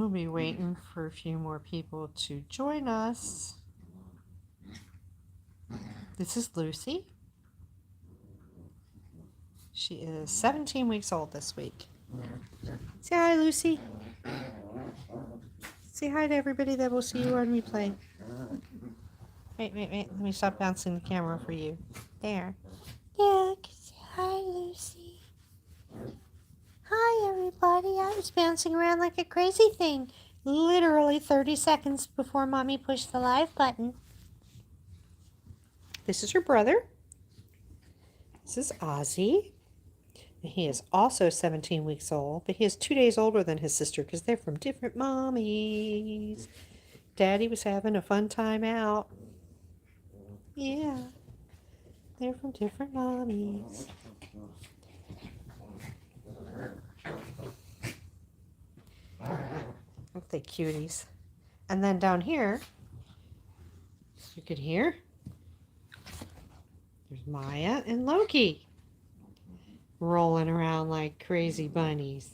We'll be waiting for a few more people to join us. This is Lucy. She is 17 weeks old this week. Say hi, Lucy. Say hi to everybody that will see you on replay. Wait. Let me stop bouncing the camera for you. There. Yeah, say hi, Lucy. Hi, everybody. I was bouncing around like a crazy thing. Literally 30 seconds before Mommy pushed the live button. This is her brother. This is Ozzy. He is also 17 weeks old, but he is 2 days older than his sister because they're from different mommies. Daddy was having a fun time out. Yeah, they're from different mommies. Aren't they cuties? And then down here, you could hear, there's Maya and Loki rolling around like crazy bunnies.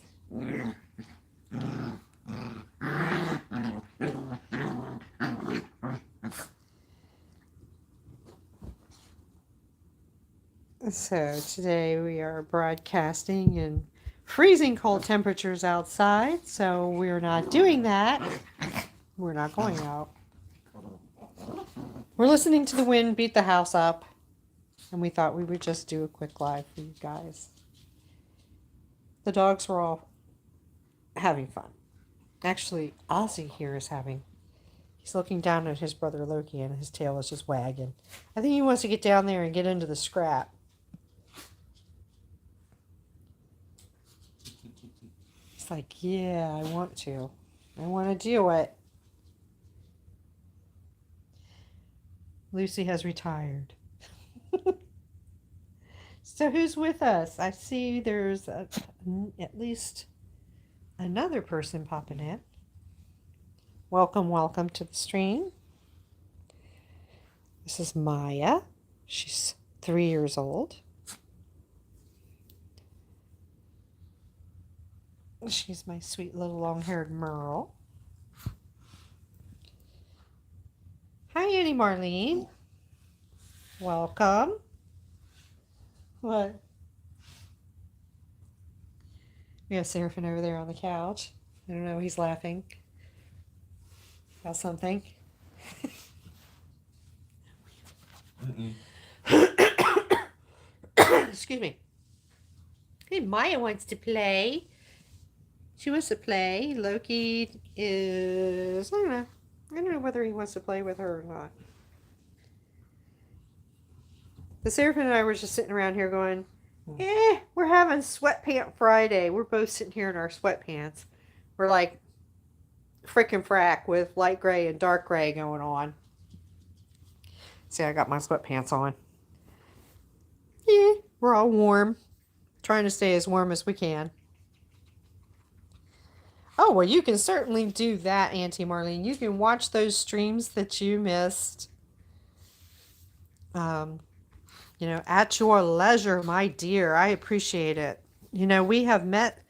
So today we are broadcasting in freezing cold temperatures outside, so we're not doing that. We're not going out. We're listening to the wind beat the house up, and we thought we would just do a quick live for you guys. The dogs were all having fun. Actually, Ozzy here is he's looking down at his brother Loki, and his tail is just wagging. I think he wants to get down there and get into the scrap. It's like, yeah, I want to do it. Lucy has retired. So who's with us? I see there's at least another person popping in. Welcome to the stream. This is Maya. She's 3 years old. She's my sweet little long-haired Merle. Hi, Annie Marlene. Welcome. What? We have Seraphin over there on the couch. I don't know, he's laughing about something. Excuse me. Hey, Maya wants to play. She wants to play. Loki is, I don't know whether he wants to play with her or not. The Seraphin and I were just sitting around here going, we're having sweatpant Friday. We're both sitting here in our sweatpants. We're like frickin' frack with light gray and dark gray going on. See, I got my sweatpants on. Yeah, we're all warm. Trying to stay as warm as we can. Oh, well, you can certainly do that, Auntie Marlene. You can watch those streams that you missed. At your leisure, my dear. I appreciate it. We have met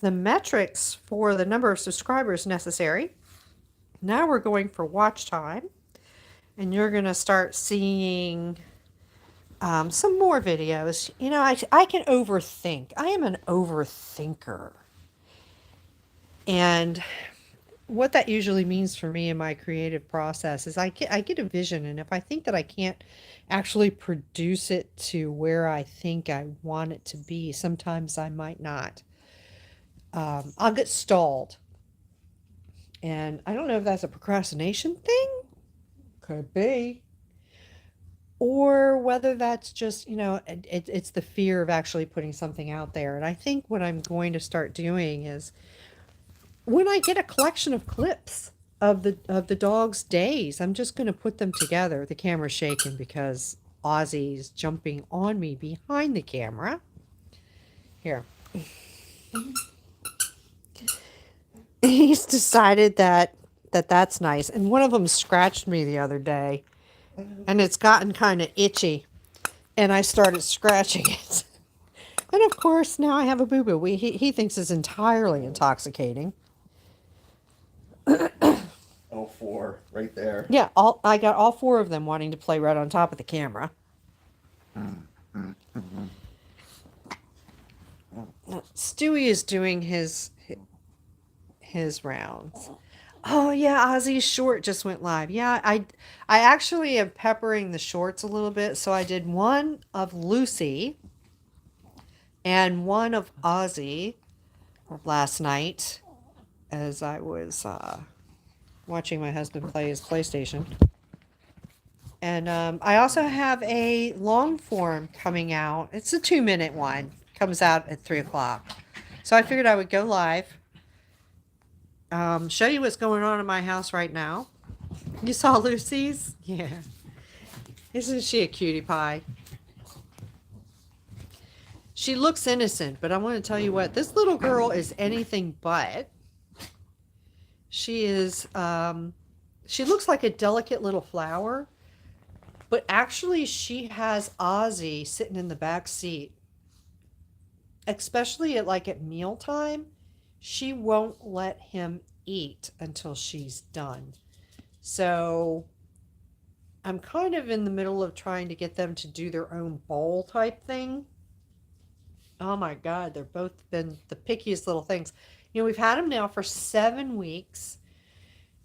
the metrics for the number of subscribers necessary. Now we're going for watch time. And you're going to start seeing some more videos. I can overthink. I am an overthinker. And what that usually means for me in my creative process is I get a vision, and if I think that I can't actually produce it to where I think I want it to be, sometimes I might not. I'll get stalled. And I don't know if that's a procrastination thing. Could be. Or whether that's just, it's the fear of actually putting something out there. And I think what I'm going to start doing is, when I get a collection of clips of the dog's days, I'm just going to put them together. The camera's shaking because Ozzy's jumping on me behind the camera. Here. He's decided that's nice. And one of them scratched me the other day. And it's gotten kind of itchy. And I started scratching it. And of course, now I have a boo-boo. He thinks it's entirely intoxicating. four right there. Yeah, I got all four of them wanting to play right on top of the camera. Stewie is doing his rounds. Oh yeah, Ozzy's short just went live. Yeah, I actually am peppering the shorts a little bit. So I did one of Lucy and one of Ozzy last night as I was watching my husband play his PlayStation. And I also have a long form coming out. It's a 2-minute one. Comes out at 3 o'clock. So I figured I would go live. Show you what's going on in my house right now. You saw Lucy's? Yeah. Isn't she a cutie pie? She looks innocent, but I want to tell you what, this little girl is anything but. She is, she looks like a delicate little flower, but actually she has Ozzy sitting in the back seat. Especially at mealtime, she won't let him eat until she's done. So I'm kind of in the middle of trying to get them to do their own bowl type thing. Oh my God, they're both been the pickiest little things. You know, we've had them now for 7 weeks,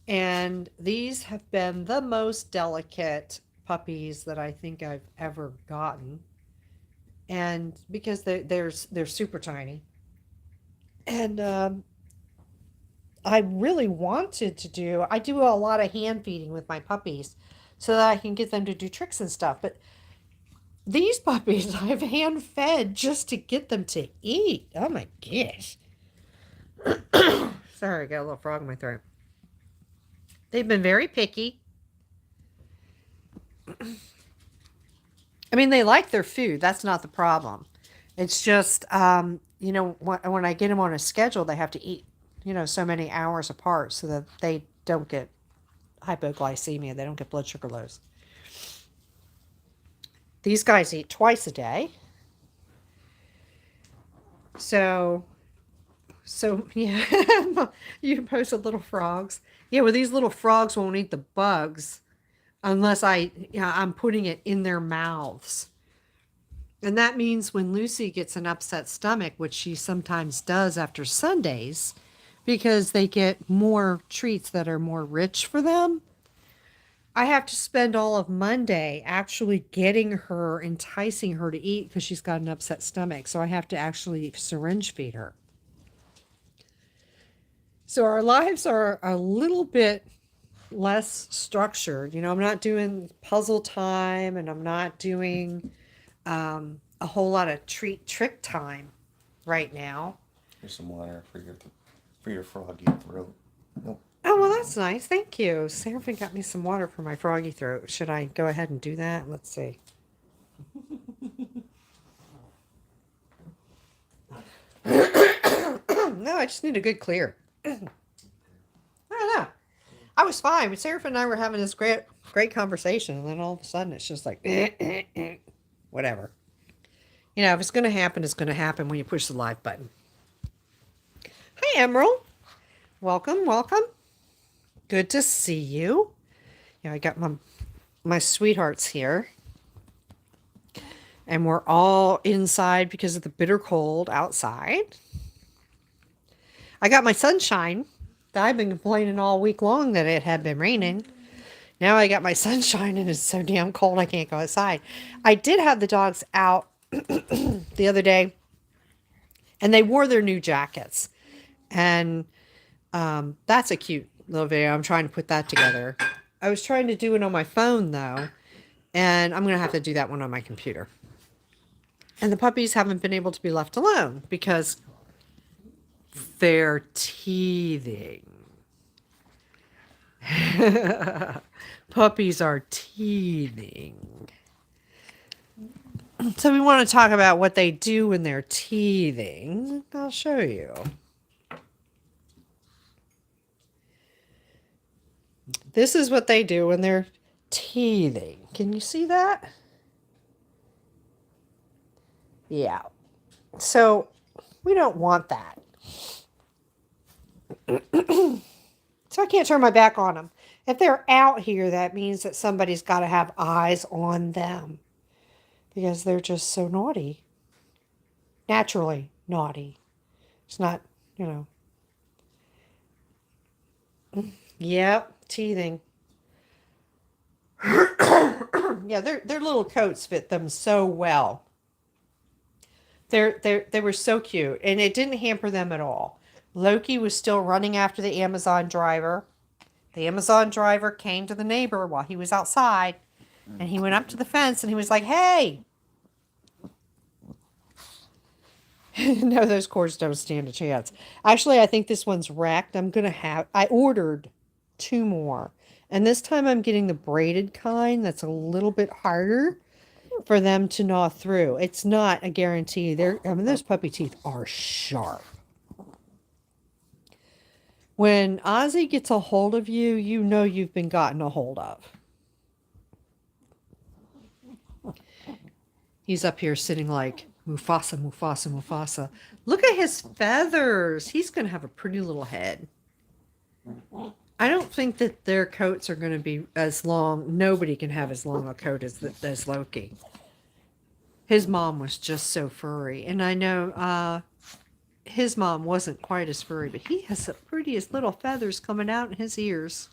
and these have been the most delicate puppies that I think I've ever gotten. And because they're super tiny. And I really wanted to I do a lot of hand feeding with my puppies so that I can get them to do tricks and stuff. But these puppies I've hand fed just to get them to eat. Oh my gosh. Sorry, I got a little frog in my throat. They've been very picky. I mean, they like their food. That's not the problem. It's just, you know, when I get them on a schedule, they have to eat, you know, so many hours apart so that they don't get hypoglycemia. They don't get blood sugar lows. These guys eat twice a day. So yeah, you posted little frogs. Yeah, well, these little frogs won't eat the bugs unless I'm putting it in their mouths. And that means when Lucy gets an upset stomach, which she sometimes does after Sundays, because they get more treats that are more rich for them, I have to spend all of Monday actually enticing her to eat because she's got an upset stomach. So I have to actually syringe feed her. So our lives are a little bit less structured. You know, I'm not doing puzzle time, and I'm not doing a whole lot of trick time right now. Here's some water for your froggy throat. Nope. Oh, well, that's nice. Thank you. Seraphine got me some water for my froggy throat. Should I go ahead and do that? Let's see. No, I just need a good clear. I don't know. I was fine. Seraphine and I were having this great conversation, and then all of a sudden it's just like, whatever. You know, if it's going to happen, it's going to happen when you push the live button. Hi, Emerald. Welcome, welcome. Good to see you. Yeah, I got my sweethearts here. And we're all inside because of the bitter cold outside. I got my sunshine. I've been complaining all week long that it had been raining. Now I got my sunshine and it's so damn cold I can't go outside. I did have the dogs out the other day, and they wore their new jackets. And that's a cute little video. I'm trying to put that together. I was trying to do it on my phone, though, and I'm going to have to do that one on my computer. And the puppies haven't been able to be left alone because they're teething. Puppies are teething. So we want to talk about what they do when they're teething. I'll show you. This is what they do when they're teething. Can you see that? Yeah. So we don't want that. So I can't turn my back on them. If they're out here, that means that somebody's got to have eyes on them because they're just so naughty. Naturally naughty. It's not, you know. Yep, teething. Yeah, their little coats fit them so well. They were so cute, and it didn't hamper them at all. Loki was still running after the Amazon driver. The Amazon driver came to the neighbor while he was outside, and he went up to the fence and he was like, "Hey!" No, those cords don't stand a chance. Actually, I think this one's wrecked. I ordered 2 more. And this time I'm getting the braided kind that's a little bit harder for them to gnaw through. It's not a guarantee. Those puppy teeth are sharp. When Ozzy gets a hold of you, you know you've been gotten a hold of. He's up here sitting like, Mufasa, Mufasa, Mufasa. Look at his feathers. He's going to have a pretty little head. I don't think that their coats are going to be as long. Nobody can have as long a coat as Loki. His mom was just so furry. And I know his mom wasn't quite as furry, but he has the prettiest little feathers coming out in his ears.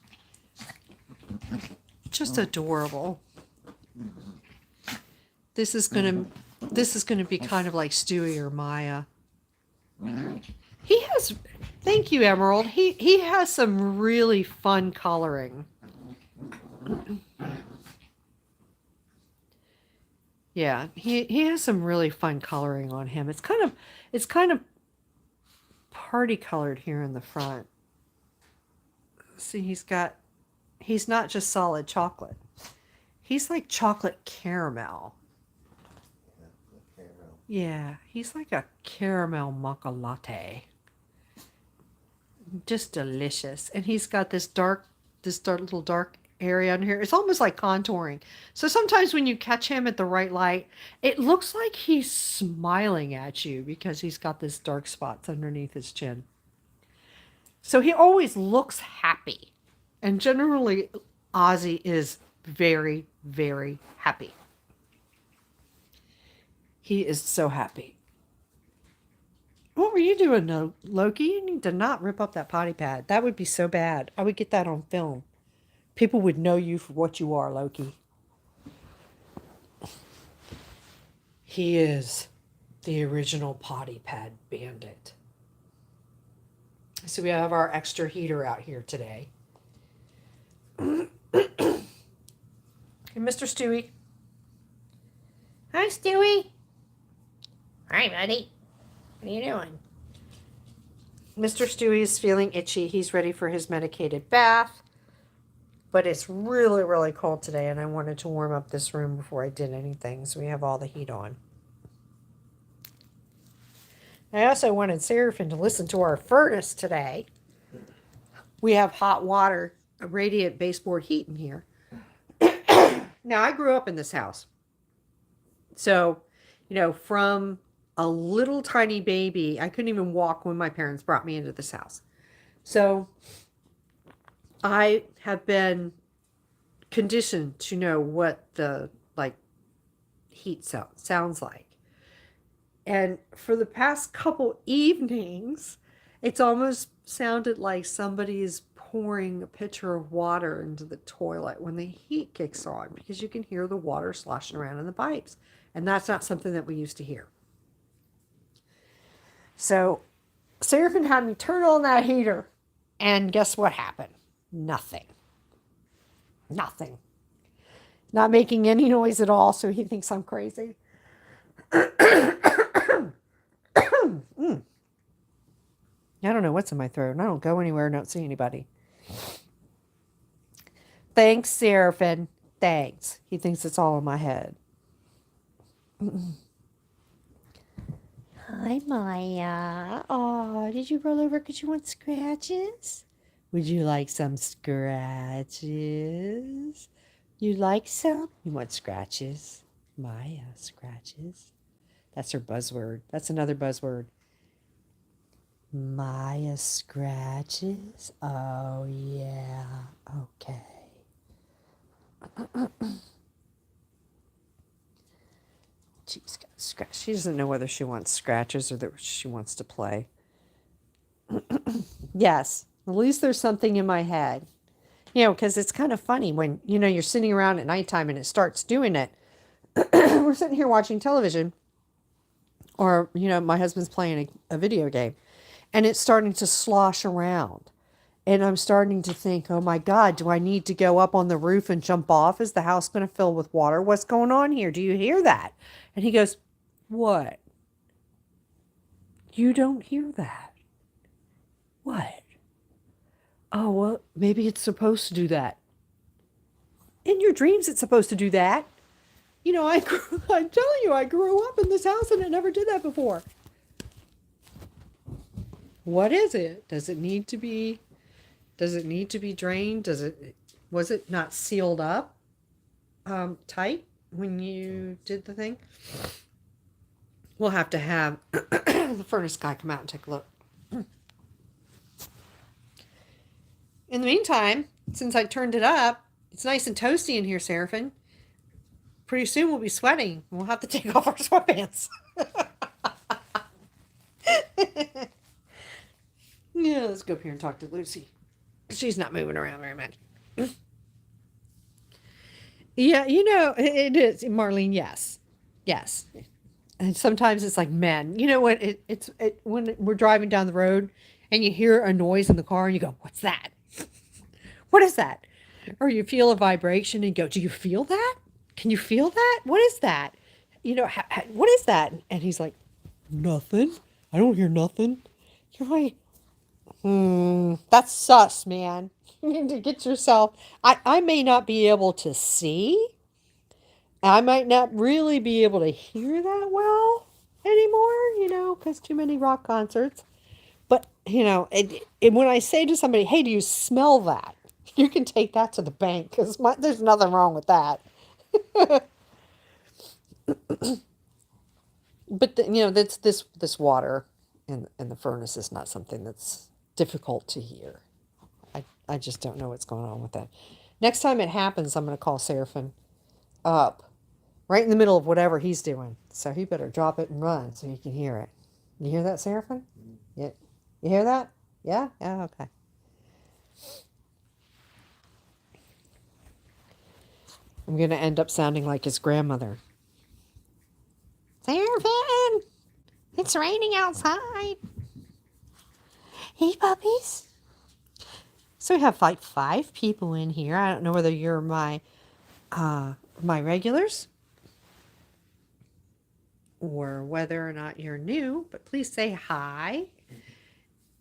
Just adorable. This is gonna be kind of like Stewie or Maya. He has, thank you, Emerald. He has some really fun coloring. Yeah, he has some really fun coloring on him. It's kind of party colored here in the front. See, he's not just solid chocolate. He's like chocolate caramel. Yeah, he's like a caramel mocha latte. Just delicious. And he's got this little dark area on here. It's almost like contouring. So sometimes when you catch him at the right light, it looks like he's smiling at you because he's got this dark spots underneath his chin. So he always looks happy. And generally, Ozzy is very, very happy. He is so happy. What were you doing, Loki? You need to not rip up that potty pad. That would be so bad. I would get that on film. People would know you for what you are, Loki. He is the original potty pad bandit. So we have our extra heater out here today. And Mr. Stewie. Hi, Stewie. Hi, buddy. What are you doing? Mr. Stewie is feeling itchy. He's ready for his medicated bath. But it's really, really cold today, and I wanted to warm up this room before I did anything, so we have all the heat on. I also wanted Seraphim to listen to our furnace today. We have hot water, a radiant baseboard heat in here. Now, I grew up in this house. So, from a little tiny baby, I couldn't even walk when my parents brought me into this house. So, I have been conditioned to know what the heat sounds like. And for the past couple evenings, it's almost sounded like somebody is pouring a pitcher of water into the toilet when the heat kicks on, because you can hear the water sloshing around in the pipes. And that's not something that we used to hear. So Seraphim had me turn on that heater, and guess what happened? Nothing. Not making any noise at all, so he thinks I'm crazy. I don't know what's in my throat. I don't go anywhere and don't see anybody. Thanks, Seraphim. Thanks. He thinks it's all in my head. Hi, Maya. Oh, did you roll over because you want scratches? Would you like some scratches? You like some? You want scratches? Maya, scratches. That's her buzzword. That's another buzzword. Maya scratches? Oh, yeah. Okay. She's got scratch. She doesn't know whether she wants scratches or that she wants to play. Yes, at least there's something in my head. Because it's kind of funny when, you're sitting around at nighttime and it starts doing it. We're sitting here watching television, or, my husband's playing a video game, and it's starting to slosh around. And I'm starting to think, oh my God, do I need to go up on the roof and jump off? Is the house going to fill with water? What's going on here? Do you hear that? And he goes, what? You don't hear that. What? Oh, well, maybe it's supposed to do that. In your dreams, it's supposed to do that. I'm telling you, I grew up in this house and it never did that before. What is it? Does it need to be drained? Was it not sealed up tight when you did the thing? We'll have to have the furnace guy come out and take a look. In the meantime, since I turned it up, it's nice and toasty in here, Seraphin. Pretty soon we'll be sweating. We'll have to take off our sweatpants. Yeah, let's go up here and talk to Lucy. She's not moving around very much. Yeah, it is, Marlene, yes. Yes. And sometimes it's like men. You know what? It's when we're driving down the road and you hear a noise in the car and you go, what's that? What is that? Or you feel a vibration and you go, do you feel that? Can you feel that? What is that? What is that? And he's like, nothing. I don't hear nothing. You're like, that's sus, man. You need to get yourself. I may not be able to see. I might not really be able to hear that well anymore, because too many rock concerts. But, when I say to somebody, hey, do you smell that? You can take that to the bank because there's nothing wrong with that. But, that's this water in the furnace is not something that's difficult to hear. I just don't know what's going on with that. Next time it happens, I'm going to call Seraphin up right in the middle of whatever he's doing. So he better drop it and run so he can hear it. You hear that, Seraphin? Yeah. You hear that? Yeah? Yeah, okay. I'm going to end up sounding like his grandmother. Seraphin! It's raining outside. Hey, puppies. So we have like 5 people in here. I don't know whether you're my regulars or whether or not you're new, but please say hi.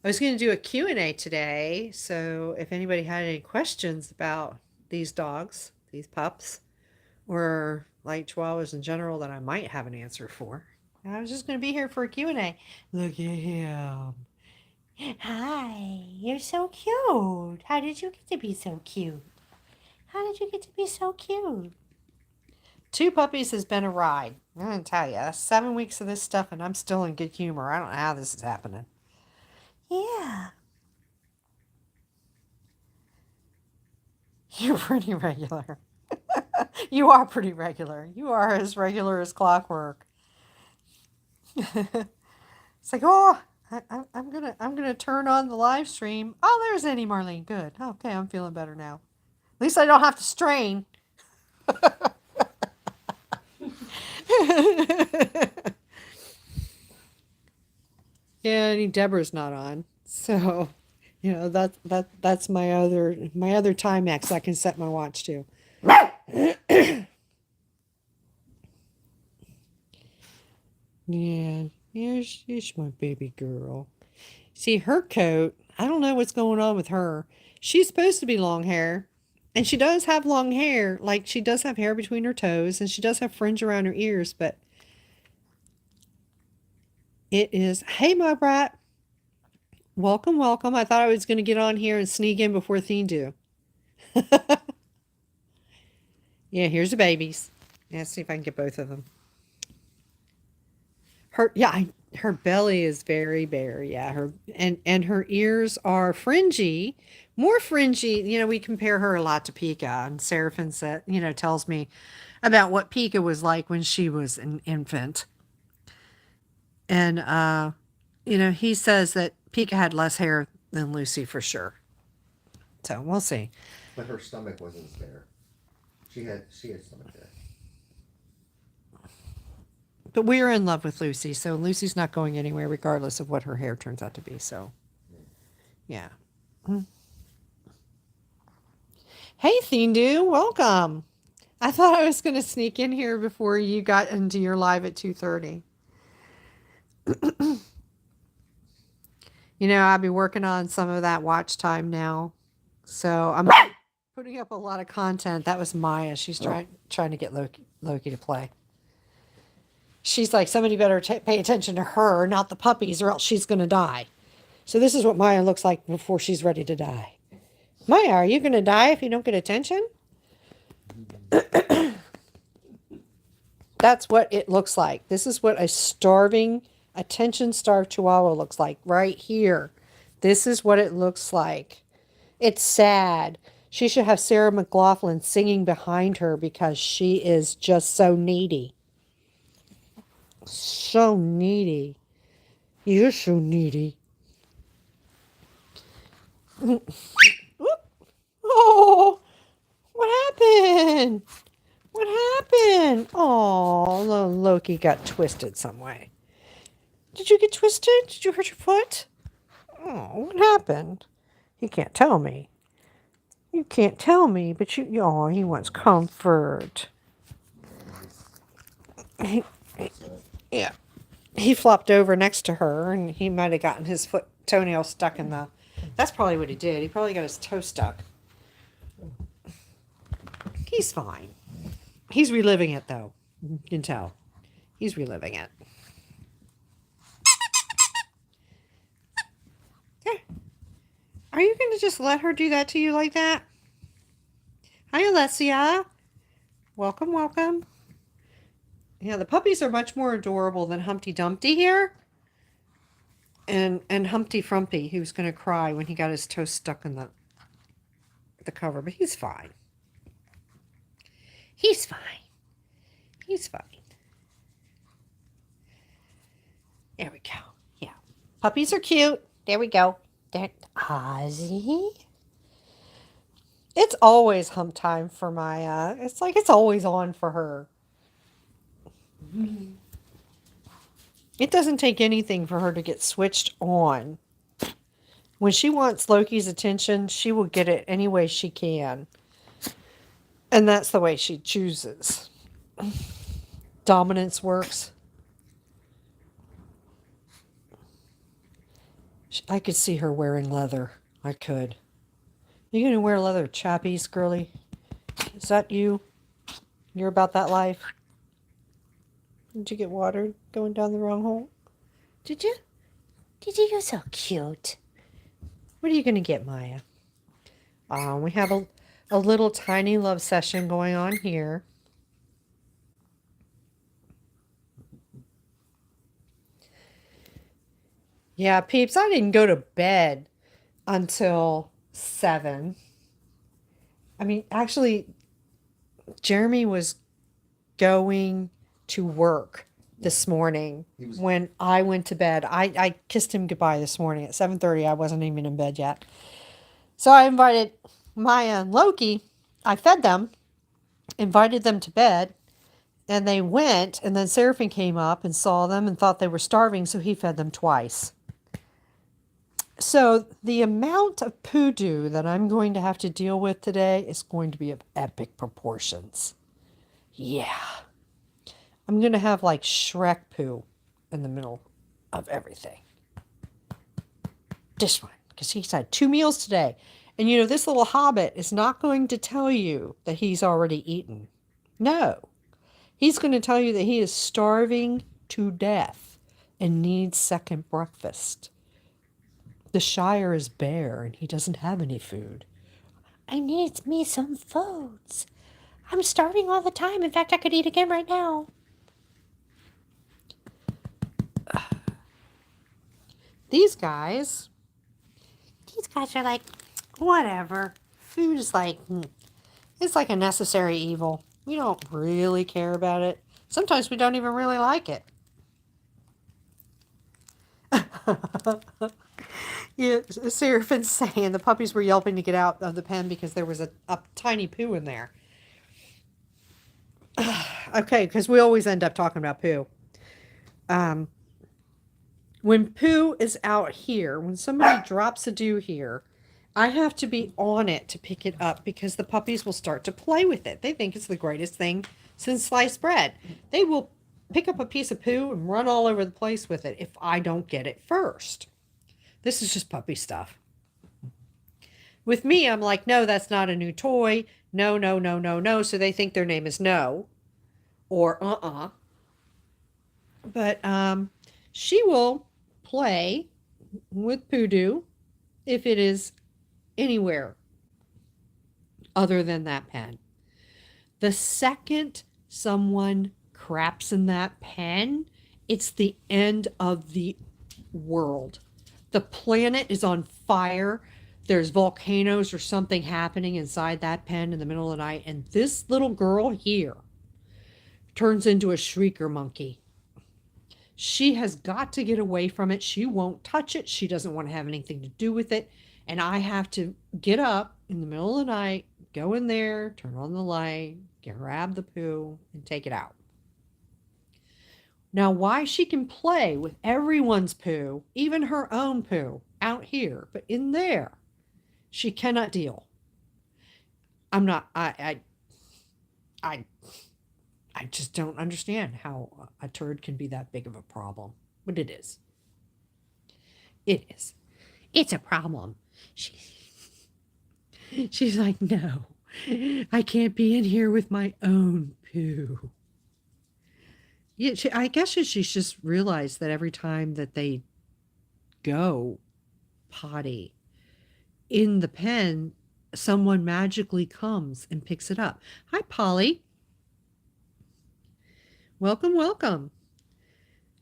I was going to do a Q&A today, so if anybody had any questions about these dogs, these pups, or like Chihuahuas in general that I might have an answer for, I was just going to be here for a Q&A. Look at him. Hi, you're so cute. How did you get to be so cute? How did you get to be so cute? 2 puppies has been a ride. I'm going to tell you, that's 7 weeks of this stuff and I'm still in good humor. I don't know how this is happening. Yeah. You're pretty regular. You are pretty regular. You are as regular as clockwork. It's like, oh, I'm gonna turn on the live stream. Oh, there's Eddie Marlene. Good. Okay, I'm feeling better now. At least I don't have to strain. Yeah, and Deborah's not on, so that's my other Timex I can set my watch to. Yeah, here's my baby girl. See, her coat, I don't know what's going on with her. She's supposed to be long hair, and she does have long hair. Like, she does have hair between her toes, and she does have fringe around her ears, but it is, hey, my brat. Welcome, welcome. I thought I was going to get on here and sneak in before Theen do. Yeah, here's the babies. Let's see if I can get both of them. Yeah, Her belly is very bare, yeah. Her and her ears are fringy, more fringy. You know, we compare her a lot to Pica, and Seraphin said, tells me about what Pica was like when she was an infant. And he says that Pica had less hair than Lucy for sure. So we'll see. But her stomach wasn't there. She had stomach there. But we're in love with Lucy, so Lucy's not going anywhere regardless of what her hair turns out to be. So, yeah. Hey, Thindu, welcome. I thought I was going to sneak in here before you got into your live at 2:30. I'll be working on some of that watch time now. So I'm putting up a lot of content. That was Maya. She's trying to get Loki to play. She's like, somebody better pay attention to her, not the puppies, or else she's going to die. So this is what Maya looks like before she's ready to die. Maya, are you going to die if you don't get attention? That's what it looks like. This is what a starving, attention-starved Chihuahua looks like right here. This is what it looks like. It's sad. She should have Sarah McLachlan singing behind her because she is just so needy. So needy. You're so needy. Oh, what happened? What happened? Oh, Loki got twisted some way. Did you get twisted? Did you hurt your foot? Oh, what happened? You can't tell me. You can't tell me, but he wants comfort. Yeah. He flopped over next to her, and he might have gotten his toenail stuck in the... That's probably what he did. He probably got his toe stuck. He's fine. He's reliving it, though. You can tell. He's reliving it. Yeah. Are you going to just let her do that to you like that? Hi, Alessia. Welcome, welcome. Yeah, the puppies are much more adorable than Humpty Dumpty here. And Humpty Frumpy, who's going to cry when he got his toe stuck in the cover. But he's fine. He's fine. He's fine. There we go. Yeah. Puppies are cute. There we go. There. Ozzy. It's always hump time for Maya. It's like it's always on for her. It doesn't take anything for her to get switched on. When she wants Loki's attention, she will get it any way she can. And that's the way she chooses. Dominance works. I could see her wearing leather. I could. You gonna wear leather chappies, girly? Is that you? You're about that life? Did you get watered going down the wrong hole? Did you? Did you? You're so cute. What are you gonna get, Maya? We have a little tiny love session going on here. Yeah, peeps, I didn't go to bed until 7. I mean, actually, Jeremy was going to work this morning when I went to bed. I kissed him goodbye this morning at 7:30. I wasn't even in bed yet. So I invited Maya and Loki. I fed them, invited them to bed, and they went. And then Seraphim came up and saw them and thought they were starving, so he fed them twice. So the amount of poodoo that I'm going to have to deal with today is going to be of epic proportions. Yeah. I'm going to have like Shrek poo in the middle of everything. This one, because he's had 2 meals today. And this little hobbit is not going to tell you that he's already eaten. No. He's going to tell you that he is starving to death and needs second breakfast. The Shire is bare and he doesn't have any food. I need me some foods. I'm starving all the time. In fact, I could eat again right now. these guys are like, whatever. Food is like, it's like a necessary evil. We don't really care about it. Sometimes we don't even really like it. Yeah, Seraphim's saying the puppies were yelping to get out of the pen because there was a tiny poo in there. Okay, because we always end up talking about poo. When poo is out here, when somebody drops a doo here, I have to be on it to pick it up because the puppies will start to play with it. They think it's the greatest thing since sliced bread. They will pick up a piece of poo and run all over the place with it if I don't get it first. This is just puppy stuff. With me, I'm like, no, that's not a new toy. No, no, no, no, no. So they think their name is No or But she will play with Poodoo if it is anywhere other than that pen. The second someone craps in that pen, it's the end of the world. The planet is on fire. There's volcanoes or something happening inside that pen in the middle of the night. And this little girl here turns into a shrieker monkey. She has got to get away from it. She won't touch it. She doesn't want to have anything to do with it. And I have to get up in the middle of the night, go in there, turn on the light, grab the poo, and take it out. Now, why she can play with everyone's poo, even her own poo, out here, but in there, she cannot deal. I just don't understand how a turd can be that big of a problem. But it is. It is. It's a problem. She's like, no, I can't be in here with my own poo. Yeah, I guess she's just realized that every time that they go potty in the pen, someone magically comes and picks it up. Hi, Polly. Welcome, welcome.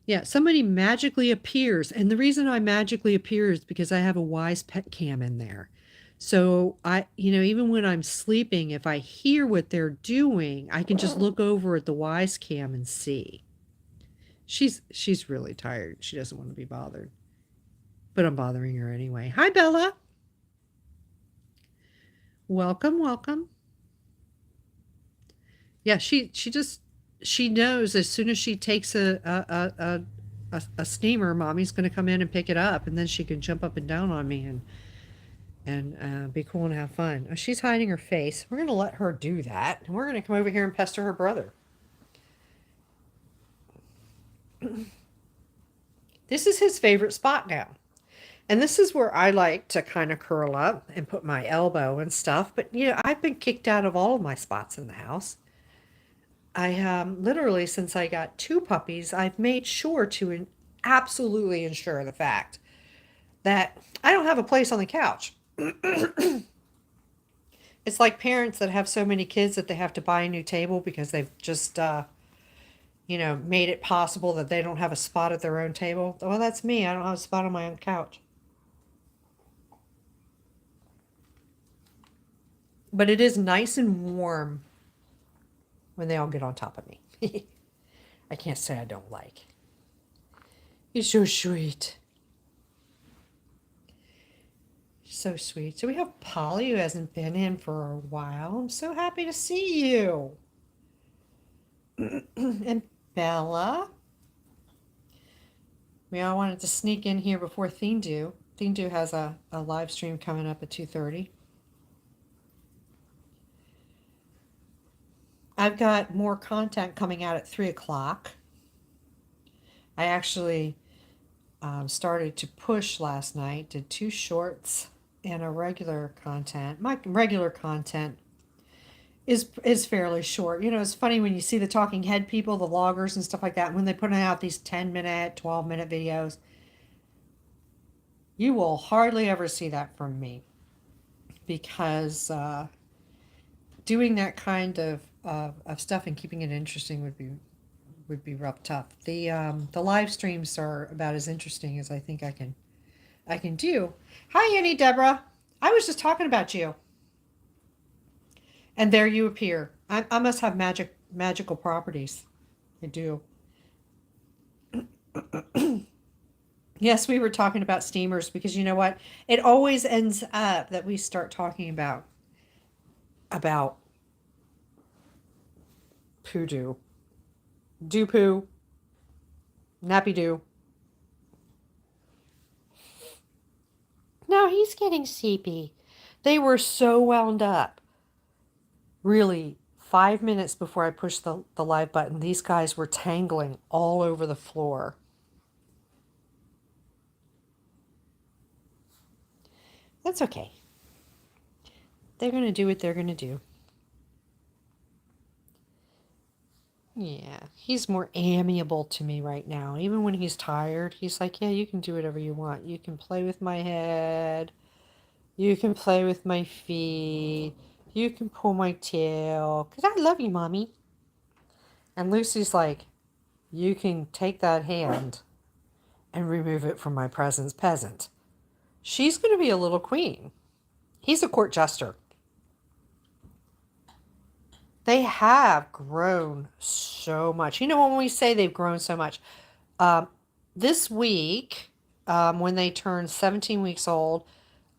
Yeah, somebody magically appears. And the reason I magically appear is because I have a Wise Pet Cam in there. So even when I'm sleeping, if I hear what they're doing, I can just look over at the Wise Cam and see. She's really tired. She doesn't want to be bothered. But I'm bothering her anyway. Hi, Bella. Welcome, welcome. Yeah, she knows as soon as she takes a steamer, mommy's going to come in and pick it up, and then she can jump up and down on me and be cool and have fun. Oh, she's hiding her face. We're going to let her do that, and we're going to come over here and pester her brother. This is his favorite spot now. And this is where I like to kind of curl up and put my elbow and stuff. But, I've been kicked out of all of my spots in the house. I literally, since I got 2 puppies, I've made sure to absolutely ensure the fact that I don't have a place on the couch. It's like parents that have so many kids that they have to buy a new table because they've just, made it possible that they don't have a spot at their own table. Well, that's me. I don't have a spot on my own couch. But it is nice and warm when they all get on top of me. I can't say I don't like. It's so sweet. So sweet. So we have Polly, who hasn't been in for a while. I'm so happy to see you. And Bella. I wanted to sneak in here before Thindu. Thindu has a live stream coming up at 2:30. I've got more content coming out at 3 o'clock. I actually started to push last night, did 2 shorts and a regular content. My regular content is fairly short. It's funny when you see the talking head people, the vloggers and stuff like that, when they put out these 10-minute, 12-minute videos, you will hardly ever see that from me because doing that kind of stuff and keeping it interesting would be rough tough. The live streams are about as interesting as I think I can I can do. Hi, Annie Deborah. I was just talking about you. And there you appear. I must have magical properties. I do. Yes, we were talking about steamers because you know what? It always ends up that we start talking about poo doo poo, nappy doo. No, he's getting sleepy. They were so wound up. Really, 5 minutes before I pushed the live button, these guys were tangling all over the floor. That's okay. They're going to do what they're going to do. Yeah, he's more amiable to me right now. Even when he's tired, he's like, yeah, you can do whatever you want. You can play with my head. You can play with my feet. You can pull my tail. Because I love you, Mommy. And Lucy's like, you can take that hand and remove it from my presence, peasant. She's going to be a little queen. He's a court jester. They have grown so much. You know, when we say they've grown so much, this week, when they turned 17 weeks old,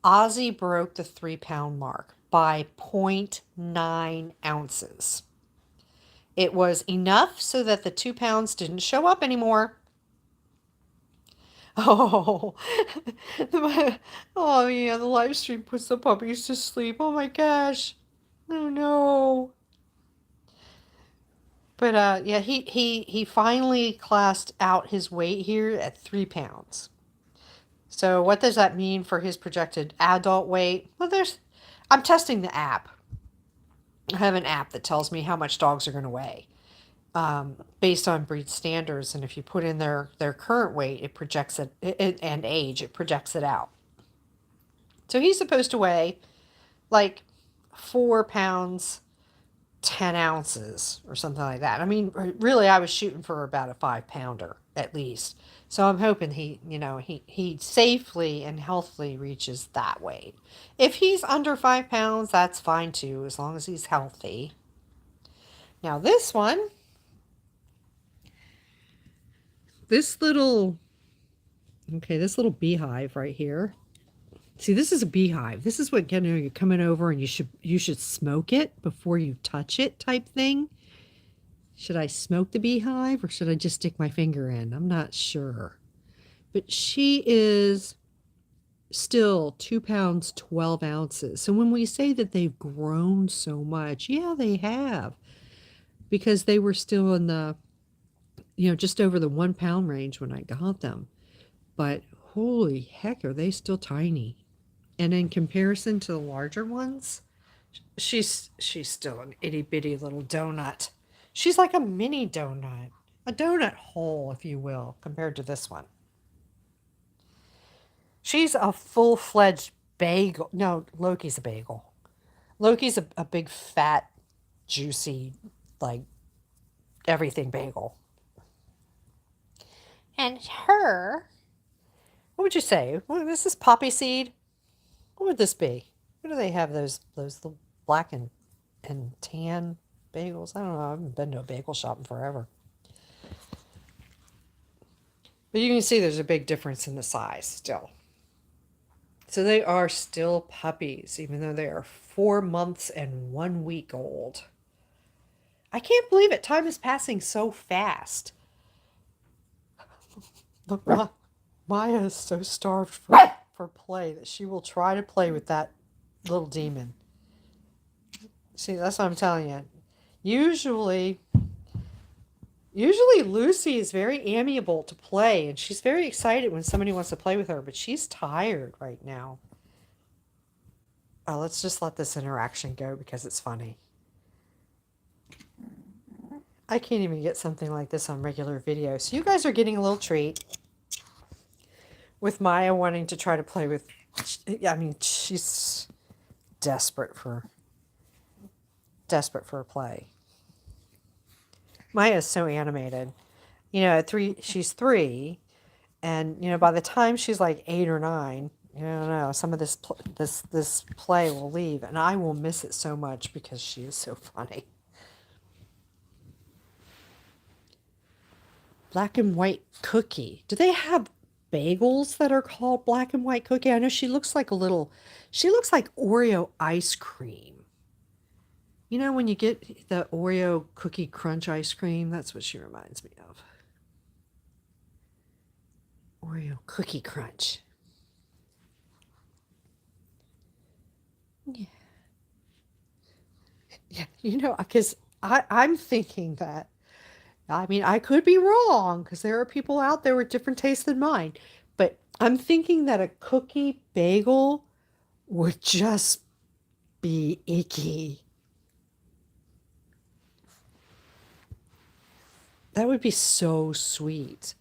Ozzy broke the 3-pound mark by 0.9 ounces. It was enough so that the 2 pounds didn't show up anymore. Oh, oh yeah, the live stream puts the puppies to sleep. Oh my gosh. Oh no. But yeah, he finally classed out his weight here at 3 pounds. So what does that mean for his projected adult weight? Well, I'm testing the app. I have an app that tells me how much dogs are going to weigh based on breed standards. And if you put in their current weight, it projects it and age, it projects it out. So he's supposed to weigh like 4 pounds, 10 ounces or something like that. I mean, really, I was shooting for about a 5-pounder at least. So I'm hoping he safely and healthily reaches that weight. If he's under 5 pounds, that's fine too, as long as he's healthy. Now this one, this little beehive right here. See, this is a beehive. This is what, you're coming over and you should smoke it before you touch it type thing. Should I smoke the beehive or should I just stick my finger in? I'm not sure. But she is still 2 pounds, 12 ounces. So when we say that they've grown so much, yeah, they have. Because they were still in the, just over the 1 pound range when I got them. But holy heck, are they still tiny. And in comparison to the larger ones, she's still an itty bitty little donut. She's like a mini donut, a donut hole, if you will, compared to this one. She's a full-fledged bagel. No, Loki's a bagel. Loki's a big, fat, juicy, like, everything bagel. And her, what would you say? Well, this is poppy seed. What would this be? What do they have, those little black and tan bagels? I don't know. I haven't been to a bagel shop in forever. But you can see there's a big difference in the size still. So they are still puppies, even though they are 4 months and 1 week old. I can't believe it. Time is passing so fast. Look, Maya is so starved for play that she will try to play with that little demon. See, that's what I'm telling you. Usually Lucy is very amiable to play, and she's very excited when somebody wants to play with her, but she's tired right now. Oh, let's just let this interaction go because it's funny. I can't even get something like this on regular video. So you guys are getting a little treat with Maya wanting to try to play with, I mean, she's desperate for a play. Maya is so animated. At 3, she's 3, And by the time she's like 8 or 9, I don't know, some of this play will leave, and I will miss it so much because she is so funny. Black and white cookie. Do they have bagels that are called black and white cookie? I know she looks like Oreo ice cream. When you get the Oreo cookie crunch ice cream, that's what she reminds me of. Oreo cookie crunch. Yeah. Yeah, because I'm thinking that. I mean, I could be wrong because there are people out there with different tastes than mine. But I'm thinking that a cookie bagel would just be icky. That would be so sweet.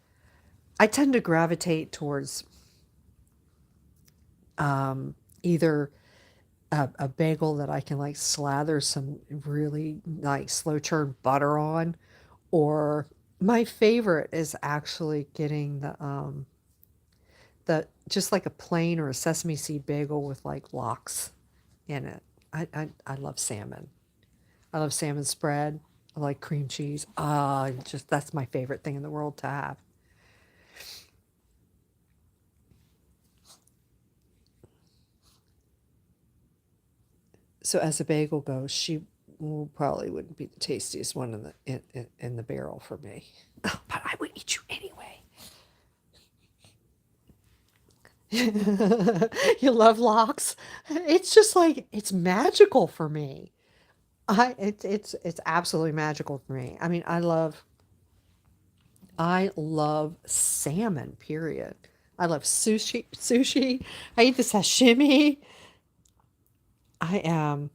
I tend to gravitate towards either a bagel that I can like slather some really nice slow churn butter on, or my favorite is actually getting the just like a plain or a sesame seed bagel with like lox in it. I love salmon. I love salmon spread. I like cream cheese. Just that's my favorite thing in the world to have. So as a bagel goes, she probably wouldn't be the tastiest one in the barrel for me. Oh, but I would eat you anyway. You love lox? It's just like it's magical for me. It's absolutely magical for me. I mean, I love salmon, period. I love sushi. I eat the sashimi. I am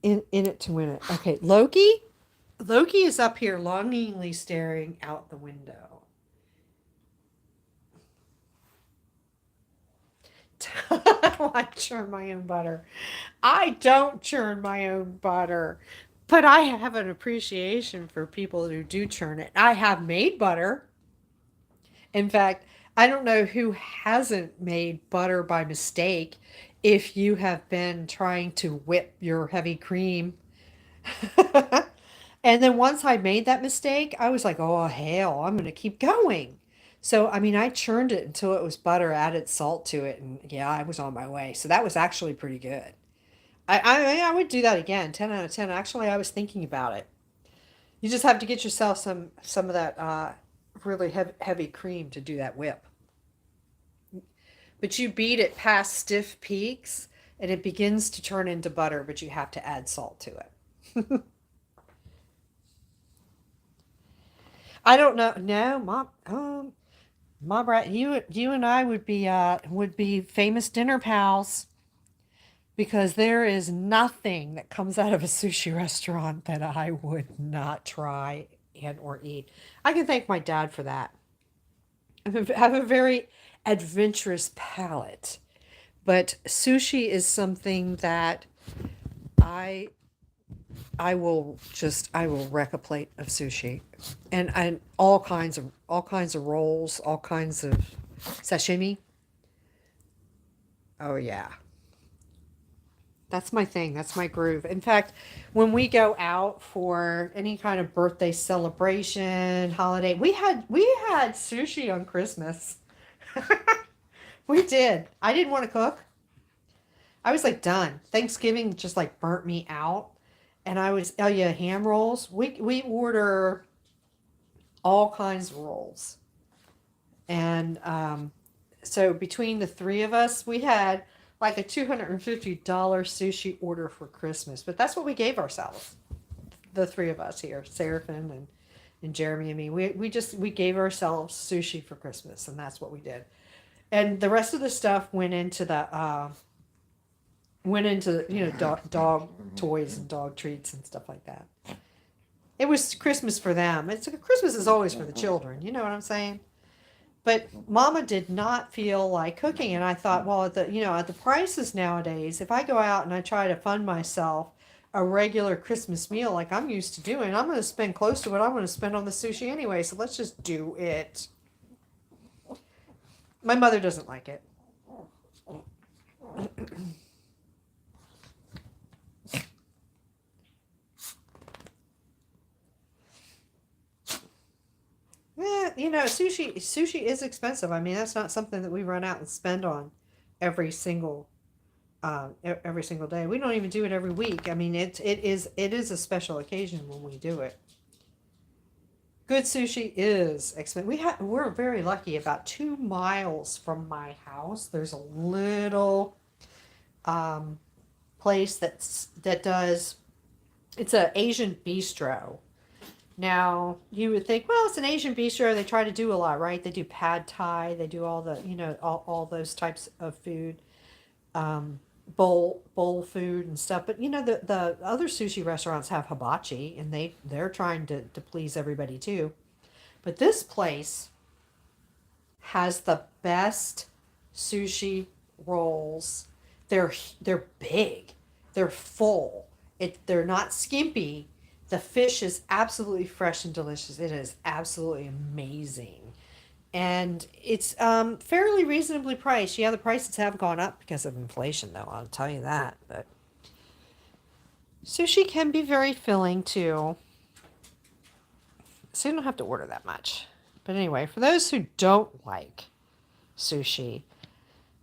in it to win it. Okay, Loki. Loki is up here longingly staring out the window. I churn my own butter. I don't churn my own butter, but I have an appreciation for people who do churn it. I have made butter. In fact, I don't know who hasn't made butter by mistake if you have been trying to whip your heavy cream. And then once I made that mistake, I was like, oh, hell, I'm going to keep going. So, I mean, I churned it until it was butter, added salt to it, and yeah, I was on my way. So that was actually pretty good. I would do that again, 10 out of 10. Actually, I was thinking about it. You just have to get yourself some of that really heavy cream to do that whip. But you beat it past stiff peaks, and it begins to turn into butter, but you have to add salt to it. I don't know. No, Mom, right? You and I would be famous dinner pals because there is nothing that comes out of a sushi restaurant that I would not try and or eat. I can thank my dad for that. I have a very adventurous palate, but sushi is something that I I will wreck a plate of sushi, and all kinds of rolls, all kinds of sashimi. Oh yeah, that's my thing. That's my groove. In fact, when we go out for any kind of birthday celebration, holiday, we had sushi on Christmas. We did. I didn't want to cook. I was like done. Thanksgiving just like burnt me out. And I was, oh yeah, ham rolls. We order all kinds of rolls. And so between the three of us, we had like a $250 sushi order for Christmas. But that's what we gave ourselves. The three of us here, Seraphin and Jeremy and me. We gave ourselves sushi for Christmas, and that's what we did. And the rest of the stuff went into dog toys and dog treats and stuff like that. It was Christmas for them. Christmas is always for the children. You know what I'm saying? But Mama did not feel like cooking, and I thought, well, at the prices nowadays, if I go out and I try to fund myself a regular Christmas meal like I'm used to doing, I'm going to spend close to what I'm going to spend on the sushi anyway. So let's just do it. My mother doesn't like it. You know, sushi is expensive. I mean, that's not something that we run out and spend on every single every single day. We don't even do it every week. I mean, it is a special occasion when we do it. Good sushi is expensive. We're very lucky. About 2 miles from my house, there's a little place that does. It's an Asian bistro. Now, you would think, well, it's an Asian bistro. They try to do a lot, right? They do pad thai. They do all the, all those types of food, bowl food and stuff. But, the other sushi restaurants have hibachi, and they're trying to please everybody too. But this place has the best sushi rolls. They're big. They're full. They're not skimpy. The fish is absolutely fresh and delicious. It is absolutely amazing. And it's fairly reasonably priced. Yeah, the prices have gone up because of inflation, though, I'll tell you that. But sushi can be very filling, too. So you don't have to order that much. But anyway, for those who don't like sushi,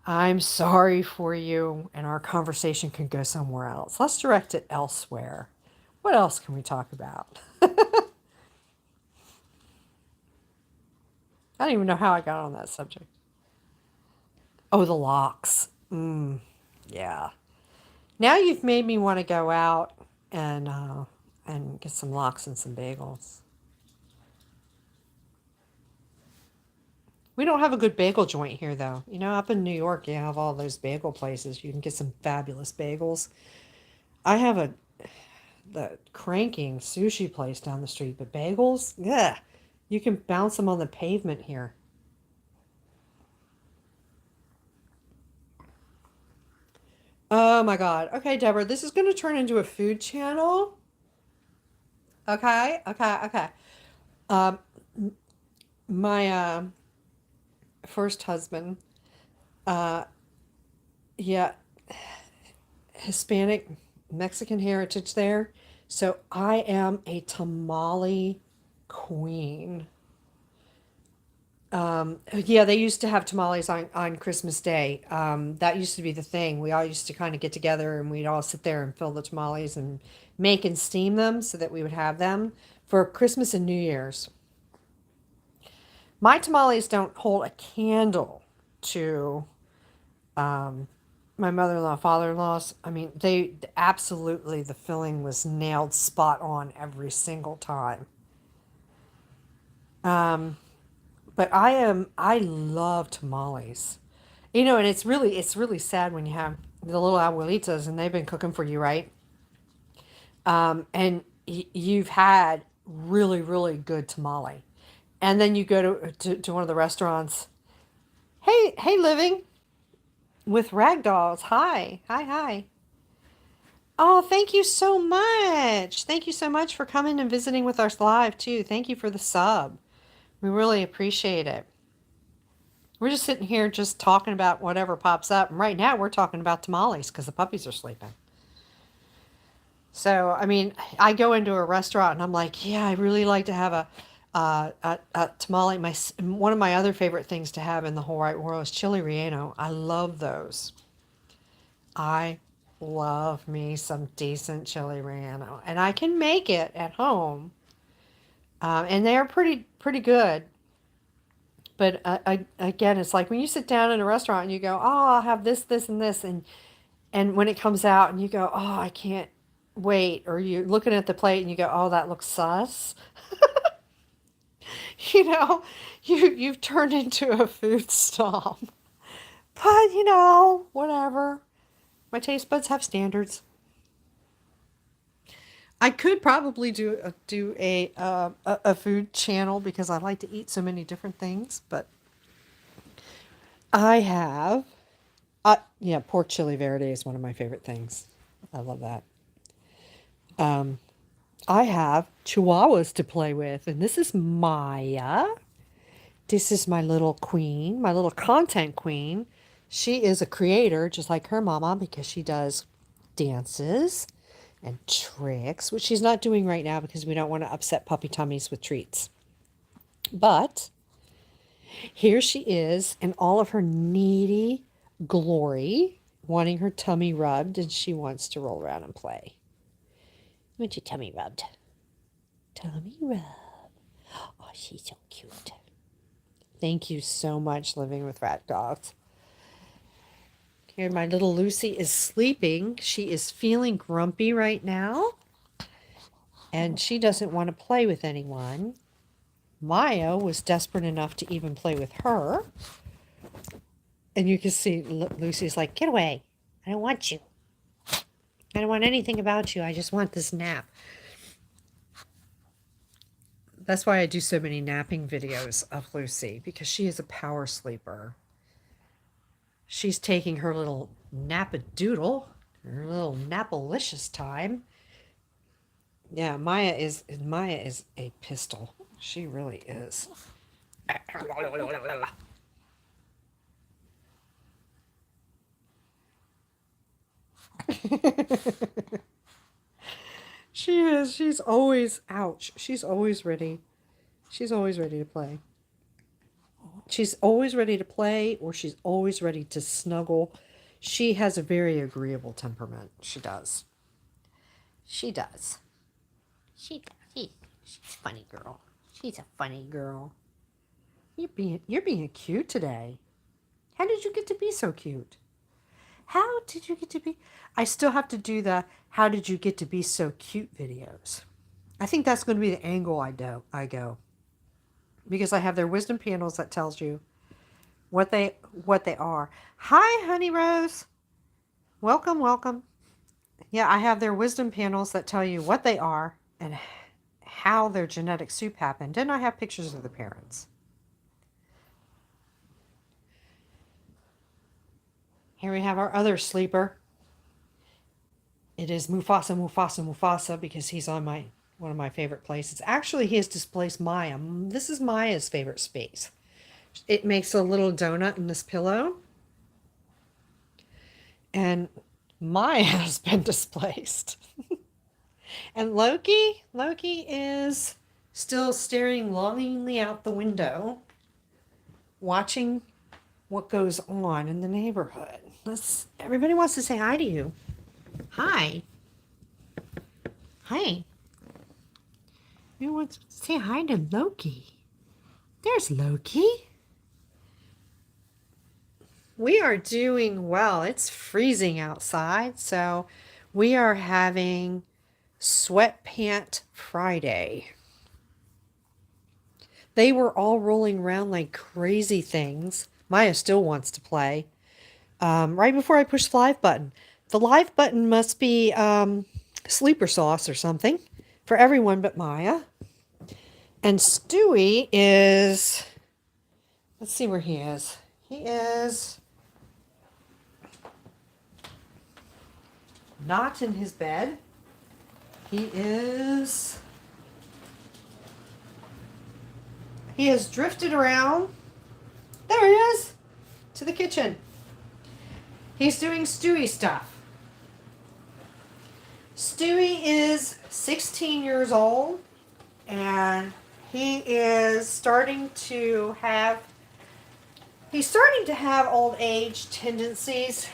I'm sorry for you, and our conversation can go somewhere else. Let's direct it elsewhere. What else can we talk about? I don't even know how I got on that subject. Oh, the locks. Yeah. Now you've made me want to go out and get some lox and some bagels. We don't have a good bagel joint here, though. Up in New York, you have all those bagel places. You can get some fabulous bagels. I have the cranking sushi place down the street, but bagels, yeah, you can bounce them on the pavement here. Oh my God. Okay, Deborah, this is going to turn into a food channel. Okay. Um, my first husband, uh, yeah, Hispanic, Mexican heritage there. So I am a tamale queen. Yeah, they used to have tamales on Christmas Day. That used to be the thing. We all used to kind of get together and we'd all sit there and fill the tamales and make and steam them so that we would have them for Christmas and New Year's. My tamales don't hold a candle to my mother-in-law, father-in-law's. I mean, they absolutely, the filling was nailed spot on every single time. But I love tamales. And it's really sad when you have the little abuelitas and they've been cooking for you, right? And you've had really, really good tamale. And then you go to one of the restaurants. Hey, living with rag dolls. Hi, hi, hi. Oh, thank you so much. Thank you so much for coming and visiting with us live, too. Thank you for the sub. We really appreciate it. We're just sitting here just talking about whatever pops up. And right now we're talking about tamales because the puppies are sleeping. So, I mean, I go into a restaurant and I'm like, yeah, I really like to have a tamale. One of my other favorite things to have in the whole wide world is chili relleno. I love those. I love me some decent chili relleno, and I can make it at home, and they're pretty good. But again, it's like when you sit down in a restaurant and you go, oh, I'll have this, and this, and when it comes out and you go, oh, I can't wait, or you're looking at the plate and you go, oh, that looks sus. you know, you've turned into a food snob. But whatever. My taste buds have standards. I could probably do a food channel because I like to eat so many different things, but I have yeah, pork chili verde is one of my favorite things. I love that. I have chihuahuas to play with, and this is Maya This is my little queen, my little content queen. She is a creator just like her mama because she does dances and tricks, which she's not doing right now because we don't want to upset puppy tummies with treats. But here she is in all of her needy glory, wanting her tummy rubbed, and she wants to roll around and play. Want your tummy rubbed? Tummy rub. Oh, she's so cute. Thank you so much, Living with Rat Dogs. Here, my little Lucy is sleeping. She is feeling grumpy right now, and she doesn't want to play with anyone. Maya was desperate enough to even play with her. And you can see Lucy's like, get away. I don't want you. I don't want anything about you. I just want this nap. That's why I do so many napping videos of Lucy, because she is a power sleeper. She's taking her little nap-a-doodle, her little napalicious time. Yeah, Maya is a pistol. She really is. She is. She's always, ouch. She's always ready. She's always ready to play. She's always ready to play, or she's always ready to snuggle. She has a very agreeable temperament. She does. She does. She's a funny girl. She's a funny girl. You're being cute today. How did you get to be so cute? How did you get to be? I still have to do the how did you get to be so cute videos. I think that's going to be the angle I go. Because I have their wisdom panels that tells you what they are. Hi, Honey Rose. Welcome, welcome. Yeah, I have their wisdom panels that tell you what they are and how their genetic soup happened. And I have pictures of the parents. Here we have our other sleeper. It is Mufasa, Mufasa, Mufasa, because he's on one of my favorite places. Actually, he has displaced Maya. This is Maya's favorite space. It makes a little donut in this pillow. And Maya has been displaced. And Loki is still staring longingly out the window, watching what goes on in the neighborhood. Everybody wants to say hi to you. Hi. Hi. Who wants to say hi to Loki? There's Loki. We are doing well. It's freezing outside, so we are having Sweatpant Friday. They were all rolling around like crazy things. Maya still wants to play. Right before I push the live button. The live button must be sleeper sauce or something for everyone but Maya. And Stewie is, let's see where he is. He is not in his bed. He has drifted around. There he is, to the kitchen. He's doing Stewie stuff. Stewie is 16 years old, and he is starting to have old age tendencies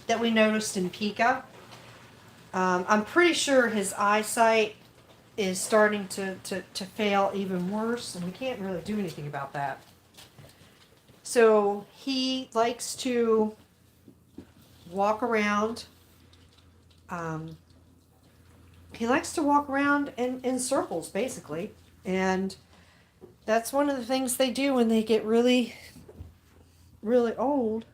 that we noticed in Pica. I'm pretty sure his eyesight is starting to fail even worse, and we can't really do anything about that. So he likes to walk around. He likes to walk around in circles, basically. And that's one of the things they do when they get really, really old.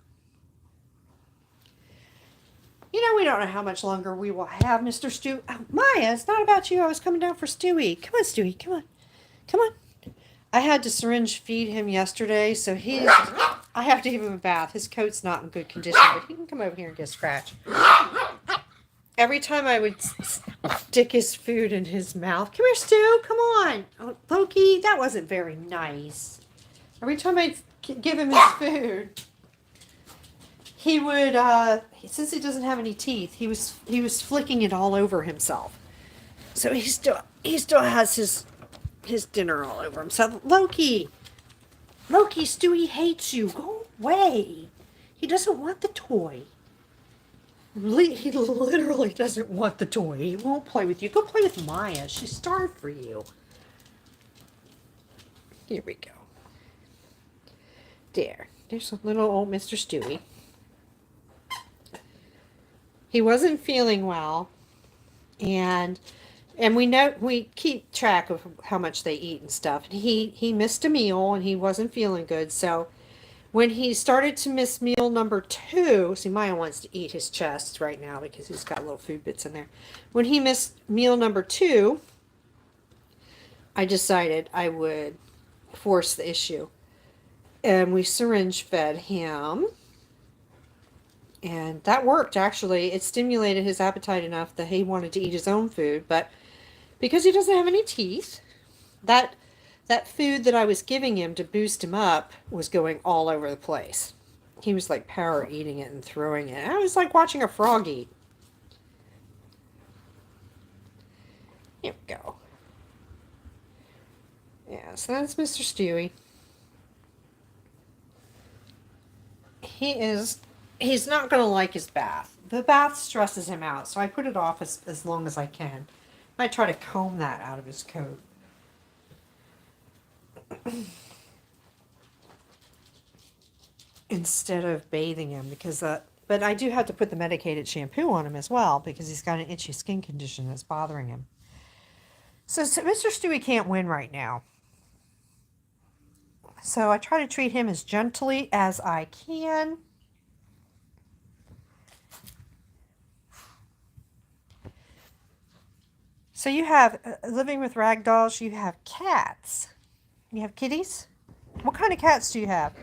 You know, we don't know how much longer we will have Mr. Stew. Oh, Maya, it's not about you. I was coming down for Stewie. Come on, Stewie. Come on. Come on. I had to syringe feed him yesterday, so I have to give him a bath. His coat's not in good condition, but he can come over here and get a scratch. Every time I would stick his food in his mouth. Come here, Stu. Come on. Oh, Loki, that wasn't very nice. Every time I give him his food, he would, since he doesn't have any teeth, he was flicking it all over himself. So he still has his dinner all over himself. Loki, Stewie hates you. Go away. He doesn't want the toy. He literally doesn't want the toy. He won't play with you. Go play with Maya. She starved for you. Here we go. There's a little old Mr. Stewie. He wasn't feeling well, and we keep track of how much they eat and stuff. And he missed a meal and he wasn't feeling good. So when he started to miss meal number 2, see, Maya wants to eat his chest right now because he's got little food bits in there. When he missed meal number 2, I decided I would force the issue. And we syringe fed him. And that worked, actually. It stimulated his appetite enough that he wanted to eat his own food. But because he doesn't have any teeth, that food that I was giving him to boost him up was going all over the place. He was like power eating it and throwing it. I was like watching a frog eat. Here we go. Yeah, so that's Mr. Stewie. He's not going to like his bath. The bath stresses him out, so I put it off as long as I can. I might try to comb that out of his coat. Instead of bathing him, because but I do have to put the medicated shampoo on him as well because he's got an itchy skin condition that's bothering him. So Mr. Stewie can't win right now. So I try to treat him as gently as I can. So you have, living with ragdolls, you have cats. You have kitties? What kind of cats do you have?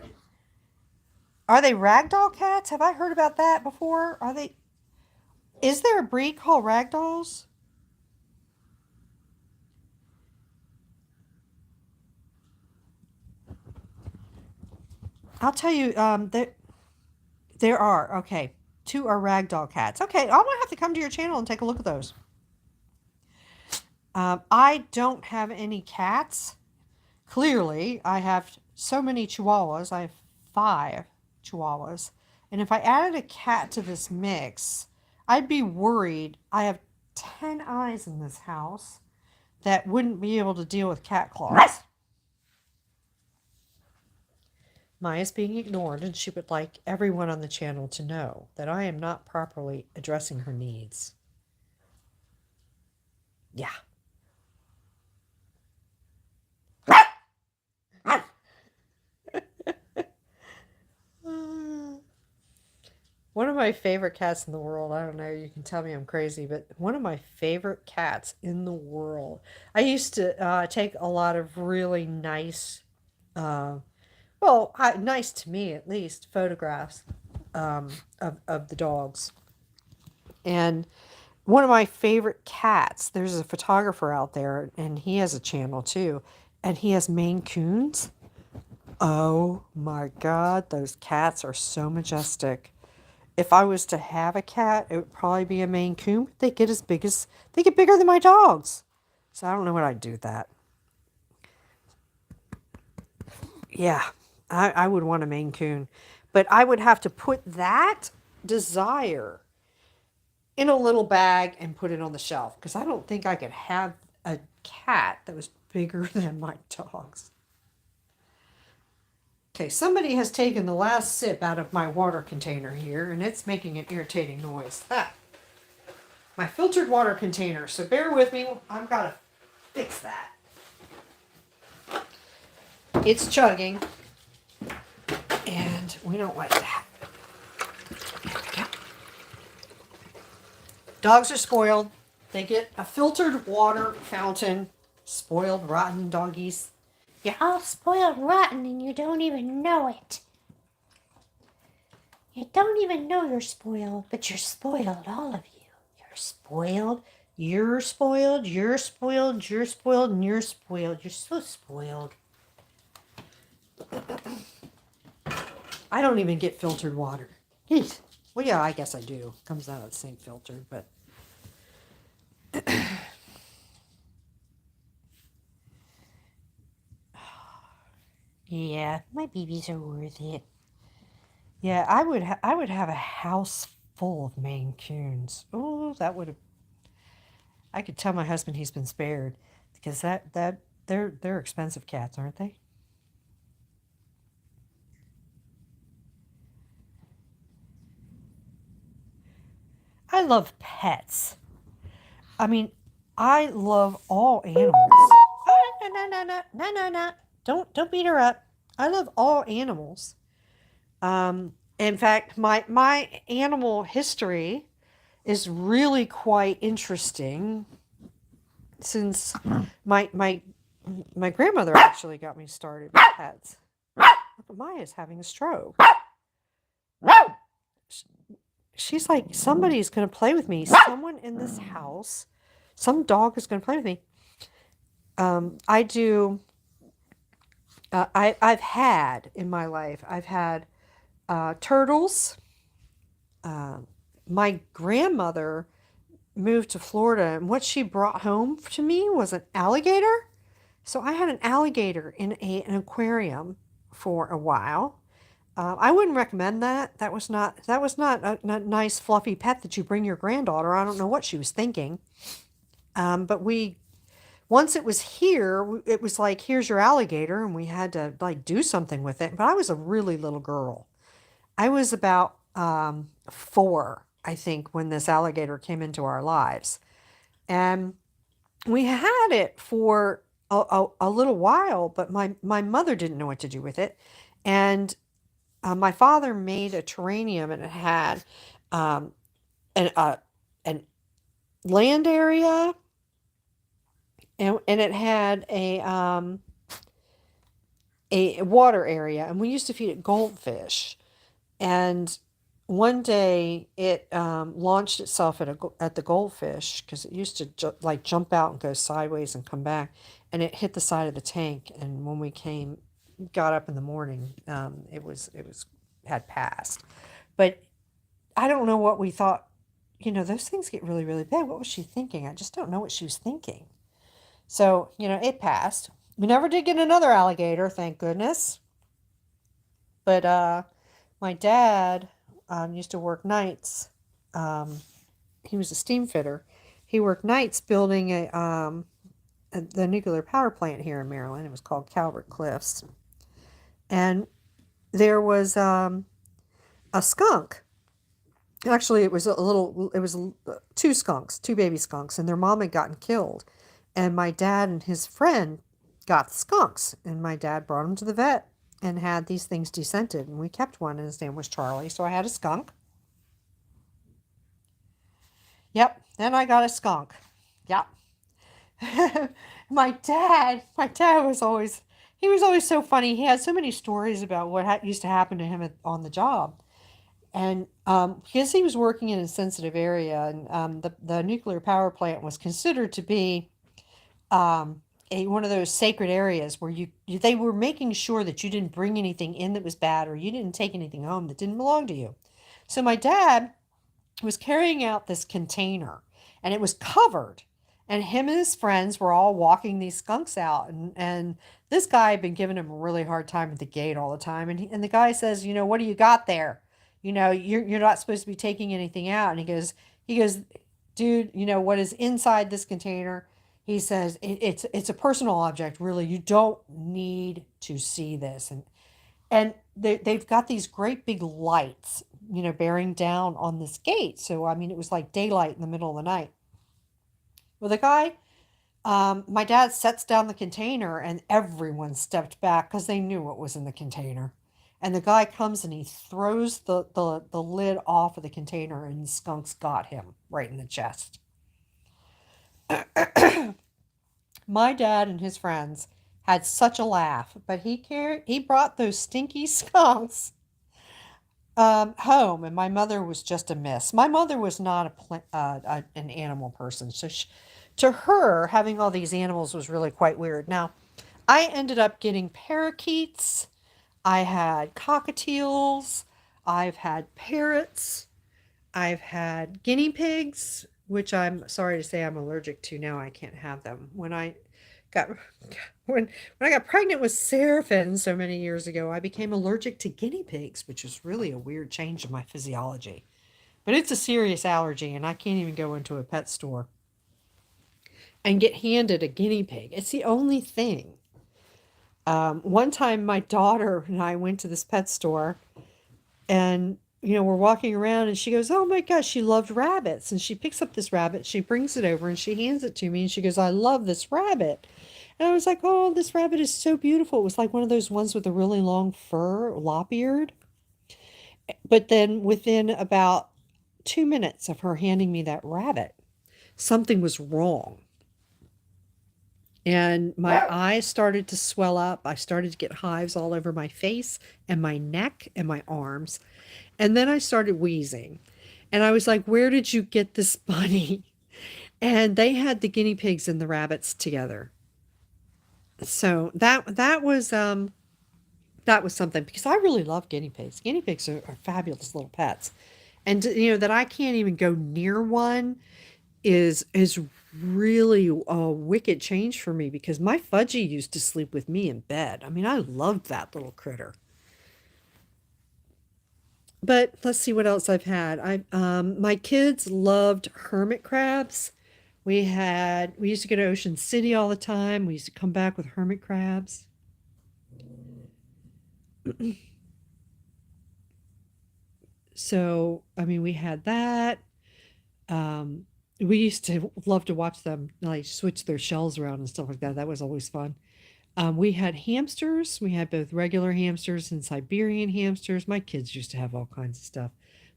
Are they ragdoll cats? Have I heard about that before? Is there a breed called ragdolls? I'll tell you, there are. Okay. 2 are ragdoll cats. Okay, I'm going to have to come to your channel and take a look at those. I don't have any cats. Clearly, I have so many chihuahuas. I have 5 chihuahuas. And if I added a cat to this mix, I'd be worried. I have 10 eyes in this house that wouldn't be able to deal with cat claws. Maya's being ignored, and she would like everyone on the channel to know that I am not properly addressing her needs. Yeah. One of my favorite cats in the world, I don't know, you can tell me I'm crazy, but one of my favorite cats in the world. I used to take a lot of really nice, nice to me at least, photographs of the dogs. And one of my favorite cats, there's a photographer out there, and he has a channel too, and he has Maine Coons. Oh my God, those cats are so majestic. If I was to have a cat, it would probably be a Maine Coon. They get bigger than my dogs. So I don't know what I'd do with that. Yeah, I would want a Maine Coon. But I would have to put that desire in a little bag and put it on the shelf. Because I don't think I could have a cat that was bigger than my dogs. Okay, somebody has taken the last sip out of my water container here, and it's making an irritating noise. My filtered water container, so bear with me. I've got to fix that. It's chugging, and we don't like that. There we go. Dogs are spoiled. They get a filtered water fountain. Spoiled, rotten doggies. You're all spoiled rotten and you don't even know it. You don't even know you're spoiled, but you're spoiled, all of you. You're spoiled, you're spoiled, you're spoiled, you're spoiled, and you're spoiled. You're so spoiled. I don't even get filtered water. Yeesh. Well, yeah, I guess I do. Comes out of the same filter, but Yeah, my babies are worth it. yeah, I would have a house full of Maine Coons. Oh, that would have. I could tell my husband he's been spared because they're expensive cats, aren't they? I love pets. I mean, I love all animals. Oh, no, no, no, no, no, no, no. Don't beat her up. I love all animals. In fact, my animal history is really quite interesting since my grandmother actually got me started with pets. Look, Maya's having a stroke. She's like, somebody's going to play with me. Someone in this house, some dog is going to play with me. I do. I've had in my life. I've had turtles. My grandmother moved to Florida, and what she brought home to me was an alligator. So I had an alligator in an aquarium for a while. I wouldn't recommend that. That was not a nice fluffy pet that you bring your granddaughter. I don't know what she was thinking. But once it was here, it was like, here's your alligator, and we had to like do something with it. But I was a really little girl. I was about 4, I think, when this alligator came into our lives. And we had it for a little while, but my mother didn't know what to do with it. And my father made a terrarium, and it had um, an land area, and it had a water area, and we used to feed it goldfish. And one day it launched itself at the goldfish because it used to like jump out and go sideways and come back, and it hit the side of the tank. And when we got up in the morning, it was had passed. But I don't know what we thought. Those things get really, really big. What was she thinking? I just don't know what she was thinking. So, it passed. We never did get another alligator, thank goodness. But my dad used to work nights. He was a steam fitter. He worked nights building the nuclear power plant here in Maryland. It was called Calvert Cliffs. And there was a skunk. Actually, it was two skunks, two baby skunks, and their mom had gotten killed. And my dad and his friend got the skunks, and my dad brought them to the vet and had these things descented, and we kept one, and his name was Charlie. So I had a skunk. Yep, then I got a skunk. Yep. my dad was always so funny. He had so many stories about what used to happen to him on the job. And because he was working in a sensitive area, and the nuclear power plant was considered to be one of those sacred areas where they were making sure that you didn't bring anything in that was bad, or you didn't take anything home that didn't belong to you. So my dad was carrying out this container, and it was covered. And him and his friends were all walking these skunks out, and this guy had been giving him a really hard time at the gate all the time. And the guy says, what do you got there? You're not supposed to be taking anything out. And he goes, dude, what is inside this container? He says, it's a personal object, really. You don't need to see this. And they've got these great big lights, bearing down on this gate. So, I mean, it was like daylight in the middle of the night. Well, the guy, my dad sets down the container, and everyone stepped back because they knew what was in the container. And the guy comes and he throws the lid off of the container, and the skunks got him right in the chest. My dad and his friends had such a laugh, but he brought those stinky skunks home, and my mother was just a miss. My mother was not an animal person, so to her, having all these animals was really quite weird. Now, I ended up getting parakeets. I had cockatiels. I've had parrots. I've had guinea pigs, which I'm sorry to say I'm allergic to now. I can't have them. Got when I got pregnant with Seraphim so many years ago, I became allergic to guinea pigs, which is really a weird change in my physiology. But it's a serious allergy, and I can't even go into a pet store and get handed a guinea pig. It's the only thing. One time, my daughter and I went to this pet store, and we're walking around, and she goes, "Oh my gosh, she loved rabbits!" And she picks up this rabbit, she brings it over, and she hands it to me, and she goes, "I love this rabbit." And I was like, "Oh, this rabbit is so beautiful." It was like one of those ones with a really long fur, lop-eared. But then within about 2 minutes of her handing me that rabbit, something was wrong. And my eyes started to swell up. I started to get hives all over my face and my neck and my arms. And then I started wheezing. And I was like, "Where did you get this bunny?" And they had the guinea pigs and the rabbits together. So that was something, because I really love guinea pigs. Guinea pigs are fabulous little pets. And that I can't even go near one is really a wicked change for me, because my Fudgy used to sleep with me in bed. I mean, I loved that little critter. But let's see what else I've had. My kids loved hermit crabs. We used to go to Ocean City all the time. We used to come back with hermit crabs. So, I mean, we had that. We used to love to watch them like switch their shells around and stuff like that. That was always fun. We had hamsters. We had both regular hamsters and Siberian hamsters. My kids used to have all kinds of stuff.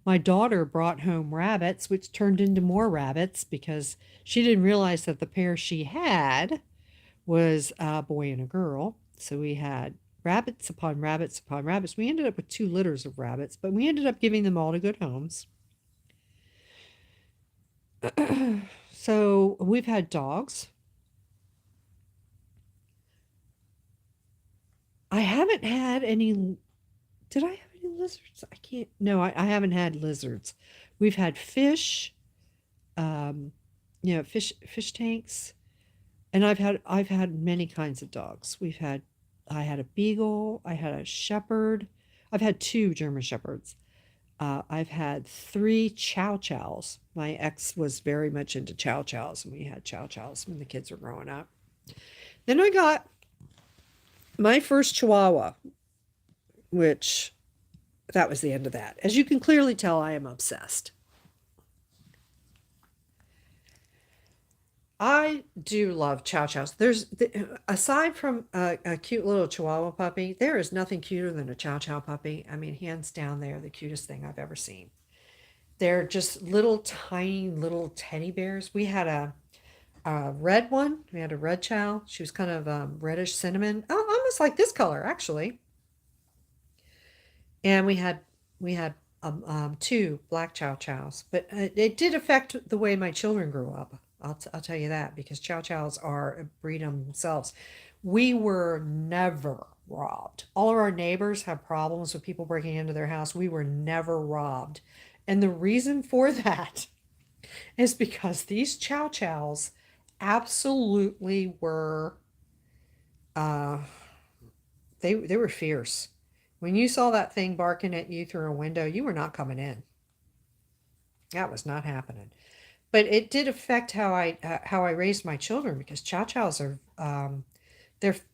My daughter brought home rabbits, which turned into more rabbits because she didn't realize that the pair she had was a boy and a girl. So we had rabbits upon rabbits upon rabbits. We ended up with 2 litters of rabbits, but we ended up giving them all to good homes. So we've had dogs. I haven't had any. Did I have any lizards? I can't. No, I haven't had lizards. We've had fish, um, fish tanks, and I've had many kinds of dogs. I had a beagle. I had a shepherd. I've had 2 German shepherds. I've had 3 chow chows. My ex was very much into chow chows, and we had chow chows when the kids were growing up. Then I got my first Chihuahua, which that was the end of that. As you can clearly tell, I am obsessed. I do love chow chows. Aside from a cute little Chihuahua puppy, there is nothing cuter than a chow chow puppy. I mean, hands down, they're the cutest thing I've ever seen. They're just little tiny little teddy bears. We had a red one. We had a red chow. She was kind of reddish cinnamon, almost like this color actually. And we had 2 black chow chows, but it did affect the way my children grew up. I'll tell you that, because chow chows are a breed on themselves. We were never robbed. All of our neighbors have problems with people breaking into their house. We were never robbed. And the reason for that is because these chow chows absolutely were uh they were fierce. When you saw that thing barking at you through a window, you were not coming in. That was not happening. But it did affect how I raised my children, because chow chows are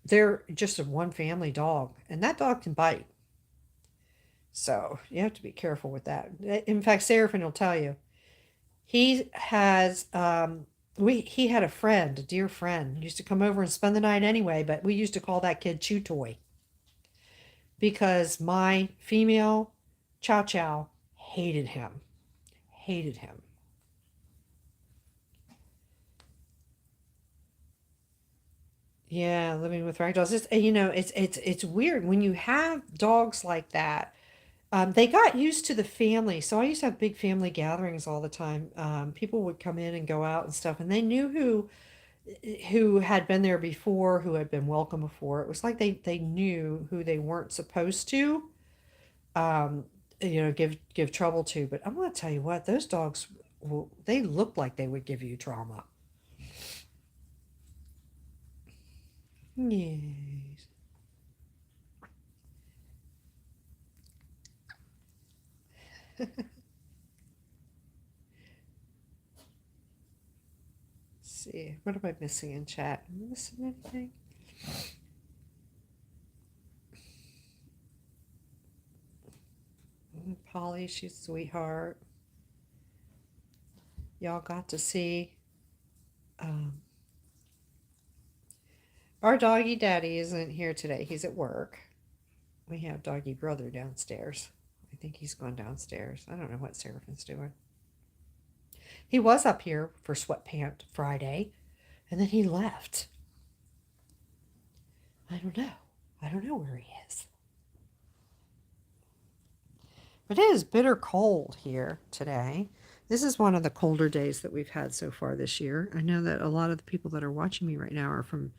they're just a one family dog, and that dog can bite. So you have to be careful with that. In fact, Seraphim will tell you he has he had a friend, a dear friend, he used to come over and spend the night anyway, but we used to call that kid Chew Toy, because my female chow chow hated him. Hated him. Yeah, living with ragdolls. It's weird when you have dogs like that. They got used to the family, so I used to have big family gatherings all the time. People would come in and go out and stuff, and they knew who who had been there before, who had been welcome before. It was like they knew who they weren't supposed to, um, give trouble to. But I'm going to tell you what, those dogs, they look like they would give you trauma. Yes. See, what am I missing in chat? Am I missing anything? Polly, she's a sweetheart. Y'all got to see. Our doggy daddy isn't here today. He's at work. We have doggy brother downstairs. I think he's gone downstairs. I don't know what Seraphin's doing. He was up here for Sweatpant Friday, and then he left. I don't know. I don't know where he is. But it is bitter cold here today. This is one of the colder days that we've had so far this year. I know that a lot of the people that are watching me right now are from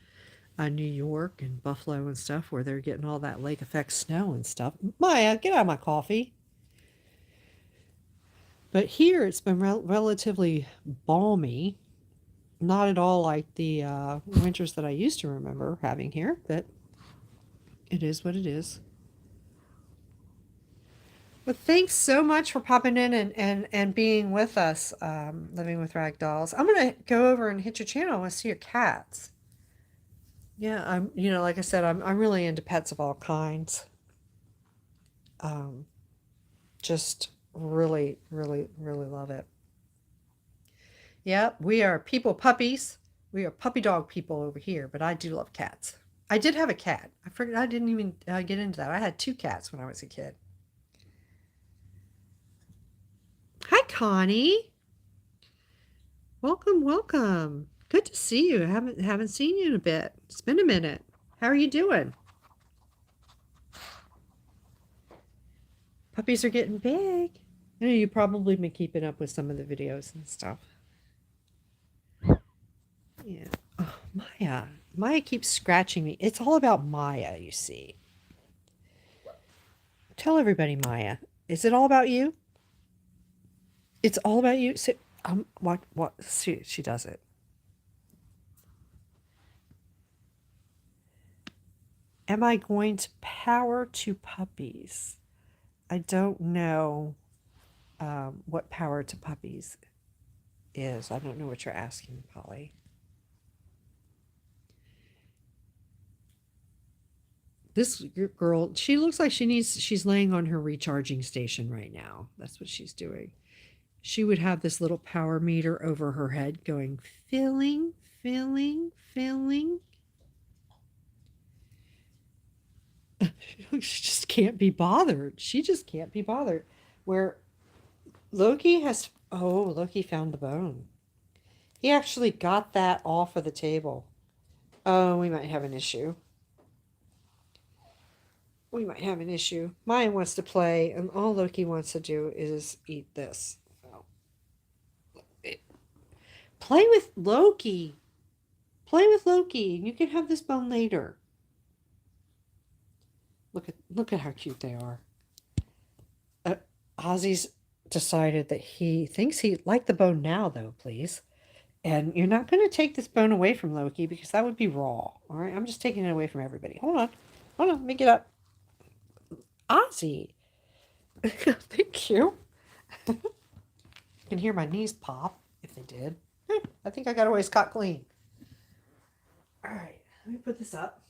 New York and Buffalo and stuff, where they're getting all that lake effect snow and stuff. Maya, get out of my coffee. But here it's been relatively balmy. Not at all like the winters that I used to remember having here, but it is what it is. Well, thanks so much for popping in and being with us, Living with Ragdolls. I'm going to go over and hit your channel. I want to see your cats. Yeah, like I said, I'm really into pets of all kinds. Just really, really, really love it. Yep, we are people puppies. We are puppy dog people over here, but I do love cats. I did have a cat. I forgot, I didn't even get into that. I had 2 cats when I was a kid. Hi, Connie. Welcome, welcome. Good to see you. Haven't seen you in a bit. It's been a minute. How are you doing? Puppies are getting big. I know you've probably been keeping up with some of the videos and stuff. Yeah. Oh, Maya. Maya keeps scratching me. It's all about Maya, you see. Tell everybody, Maya. Is it all about you? It's all about you? So, what? She does it. Am I going to power to puppies? I don't know what power to puppies is. I don't know what you're asking, Polly. This girl, she looks like she's laying on her recharging station right now. That's what she's doing. She would have this little power meter over her head going, filling, filling, filling. She just can't be bothered. She just can't be bothered. Where Loki found the bone. He actually got that off of the table. Oh, we might have an issue. We might have an issue. Maya wants to play, and all Loki wants to do is eat this. Play with Loki. Play with Loki. You can have this bone later. Look at how cute they are. Ozzy's decided that he thinks he like the bone now, though, please. And you're not going to take this bone away from Loki because that would be raw. All right, I'm just taking it away from everybody. Hold on, let me get up. Ozzy, thank you. You can hear my knees pop if they did. I think I got away scot clean. All right, let me put this up.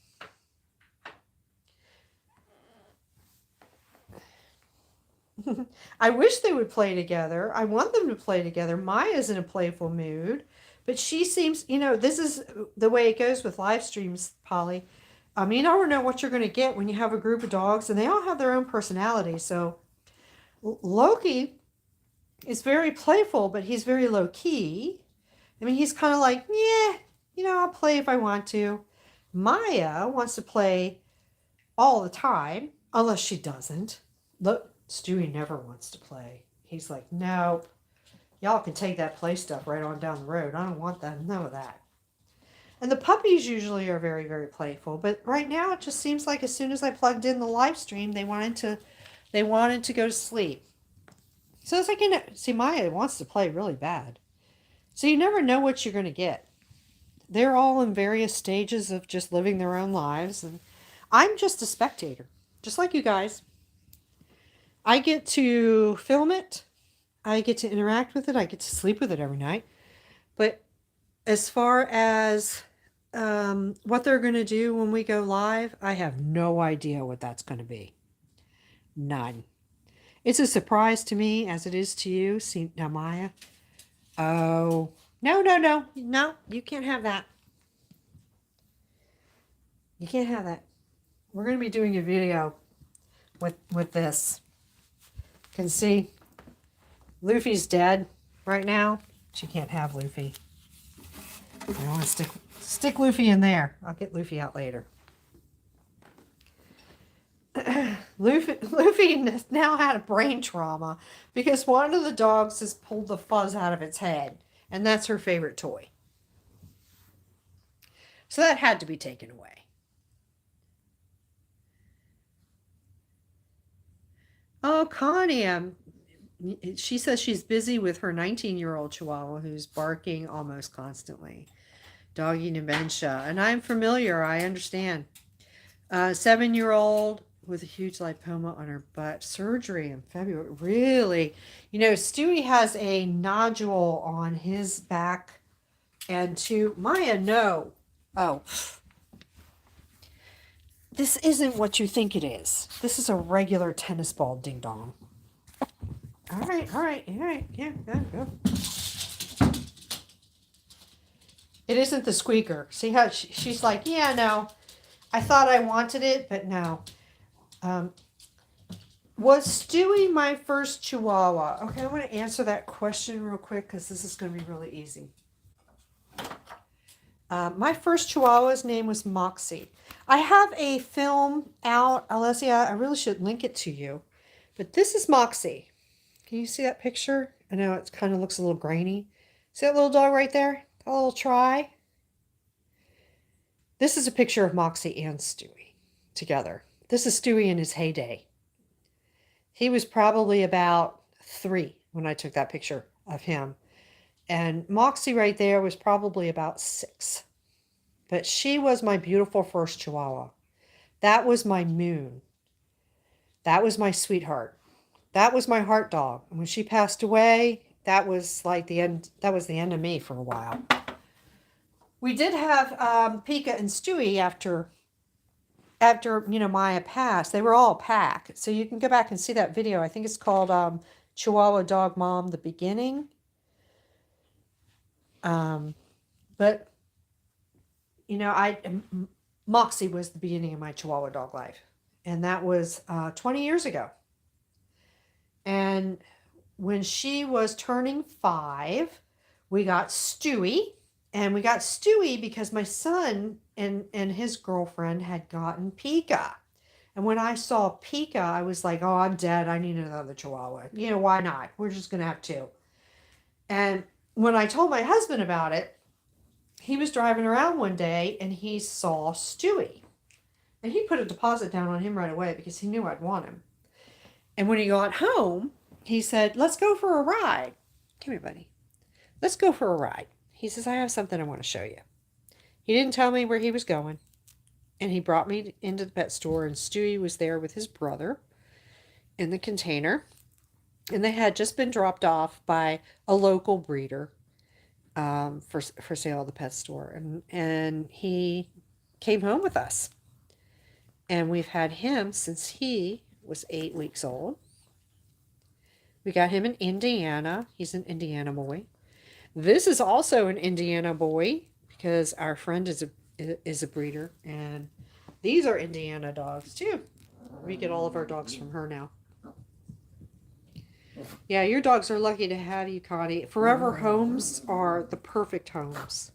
I wish they would play together. I want them to play together. Maya's in a playful mood, but she seems, this is the way it goes with live streams, Polly. You never know what you're going to get when you have a group of dogs, and they all have their own personality. So Loki is very playful, but he's very low key. He's kind of like, yeah, I'll play if I want to. Maya wants to play all the time, unless she doesn't. Look, Stewie never wants to play. He's like, nope. Y'all can take that play stuff right on down the road. I don't want that. None of that. And the puppies usually are very, very playful. But right now, it just seems like as soon as I plugged in the live stream, they wanted to go to sleep. So it's like, see, Maya wants to play really bad. So you never know what you're going to get. They're all in various stages of just living their own lives, and I'm just a spectator, just like you guys. I get to film it. I get to interact with it. I get to sleep with it every night. But as far as what they're going to do when we go live, I have no idea what that's going to be. None. It's a surprise to me as it is to you. See, now Maya. Oh, no. You can't have that. You can't have that. We're going to be doing a video with this. You can see Luffy's dead right now. She can't have Luffy. I don't want to stick Luffy in there. I'll get Luffy out later. Luffy now had a brain trauma because one of the dogs has pulled the fuzz out of its head, and that's her favorite toy. So that had to be taken away. Oh, Connie, she says she's busy with her 19-year-old Chihuahua who's barking almost constantly. Doggy dementia. And I'm familiar. I understand. 7-year-old with a huge lipoma on her butt. Surgery in February. Really? You know, Stewie has a nodule on his back. And to Maya, no. Oh. This isn't what you think it is. This is a regular tennis ball ding dong. All right. Yeah, go. It isn't the squeaker. See how she's like, yeah, no. I thought I wanted it, but no. Was Stewie my first Chihuahua? Okay, I'm going to answer that question real quick because this is going to be really easy. My first Chihuahua's name was Moxie. I have a film out, Alessia. I really should link it to you. But this is Moxie. Can you see that picture? I know it kind of looks a little grainy. See that little dog right there? A little try. This is a picture of Moxie and Stewie together. This is Stewie in his heyday. He was probably about 3 when I took that picture of him. And Moxie right there was probably about 6. But she was my beautiful first Chihuahua. That was my moon. That was my sweetheart. That was my heart dog. And when she passed away, that was like the end. That was the end of me for a while. We did have Pica and Stewie after Maya passed. They were all a pack. So you can go back and see that video. I think it's called Chihuahua Dog Mom, The Beginning. But Moxie was the beginning of my Chihuahua dog life. And that was 20 years ago. And when she was turning 5, we got Stewie. And we got Stewie because my son and his girlfriend had gotten Pica. And when I saw Pica, I was like, oh, I'm dead. I need another Chihuahua. Why not? We're just going to have 2. And when I told my husband about it, he was driving around one day and he saw Stewie. And he put a deposit down on him right away because he knew I'd want him. And when he got home, he said, let's go for a ride. Come here, buddy. Let's go for a ride. He says, I have something I want to show you. He didn't tell me where he was going. And he brought me into the pet store, and Stewie was there with his brother in the container. And they had just been dropped off by a local breeder for sale at the pet store. And he came home with us. And we've had him since he was 8 weeks old. We got him in Indiana. He's an Indiana boy. This is also an Indiana boy because our friend is a breeder, and these are Indiana dogs too. We get all of our dogs from her now. Yeah, your dogs are lucky to have you, Connie. Forever homes are the perfect homes.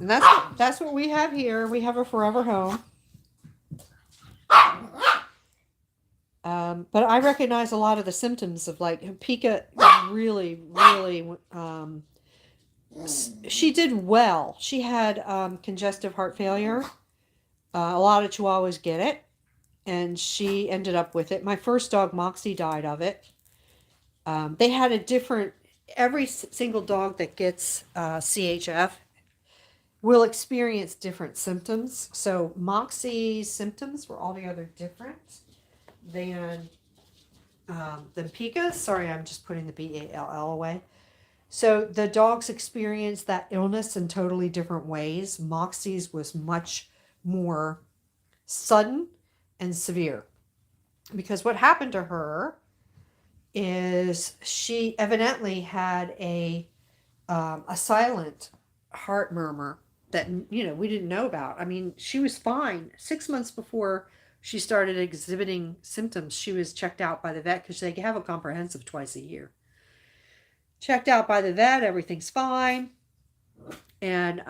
And that's what we have here. We have a forever home. But I recognize a lot of the symptoms of like Pica really she did well. She had congestive heart failure. A lot of Chihuahuas get it, and she ended up with it. My first dog, Moxie, died of it. They had a different, every single dog that gets CHF will experience different symptoms. So Moxie's symptoms were altogether different than Pica. Sorry, I'm just putting the BALL away. So the dogs experienced that illness in totally different ways. Moxie's was much more sudden and severe, because what happened to her is she evidently had a silent heart murmur that we didn't know about. I mean, she was fine 6 months before she started exhibiting symptoms. She was checked out by the vet because they have a comprehensive twice a year. Checked out by the vet, everything's fine, and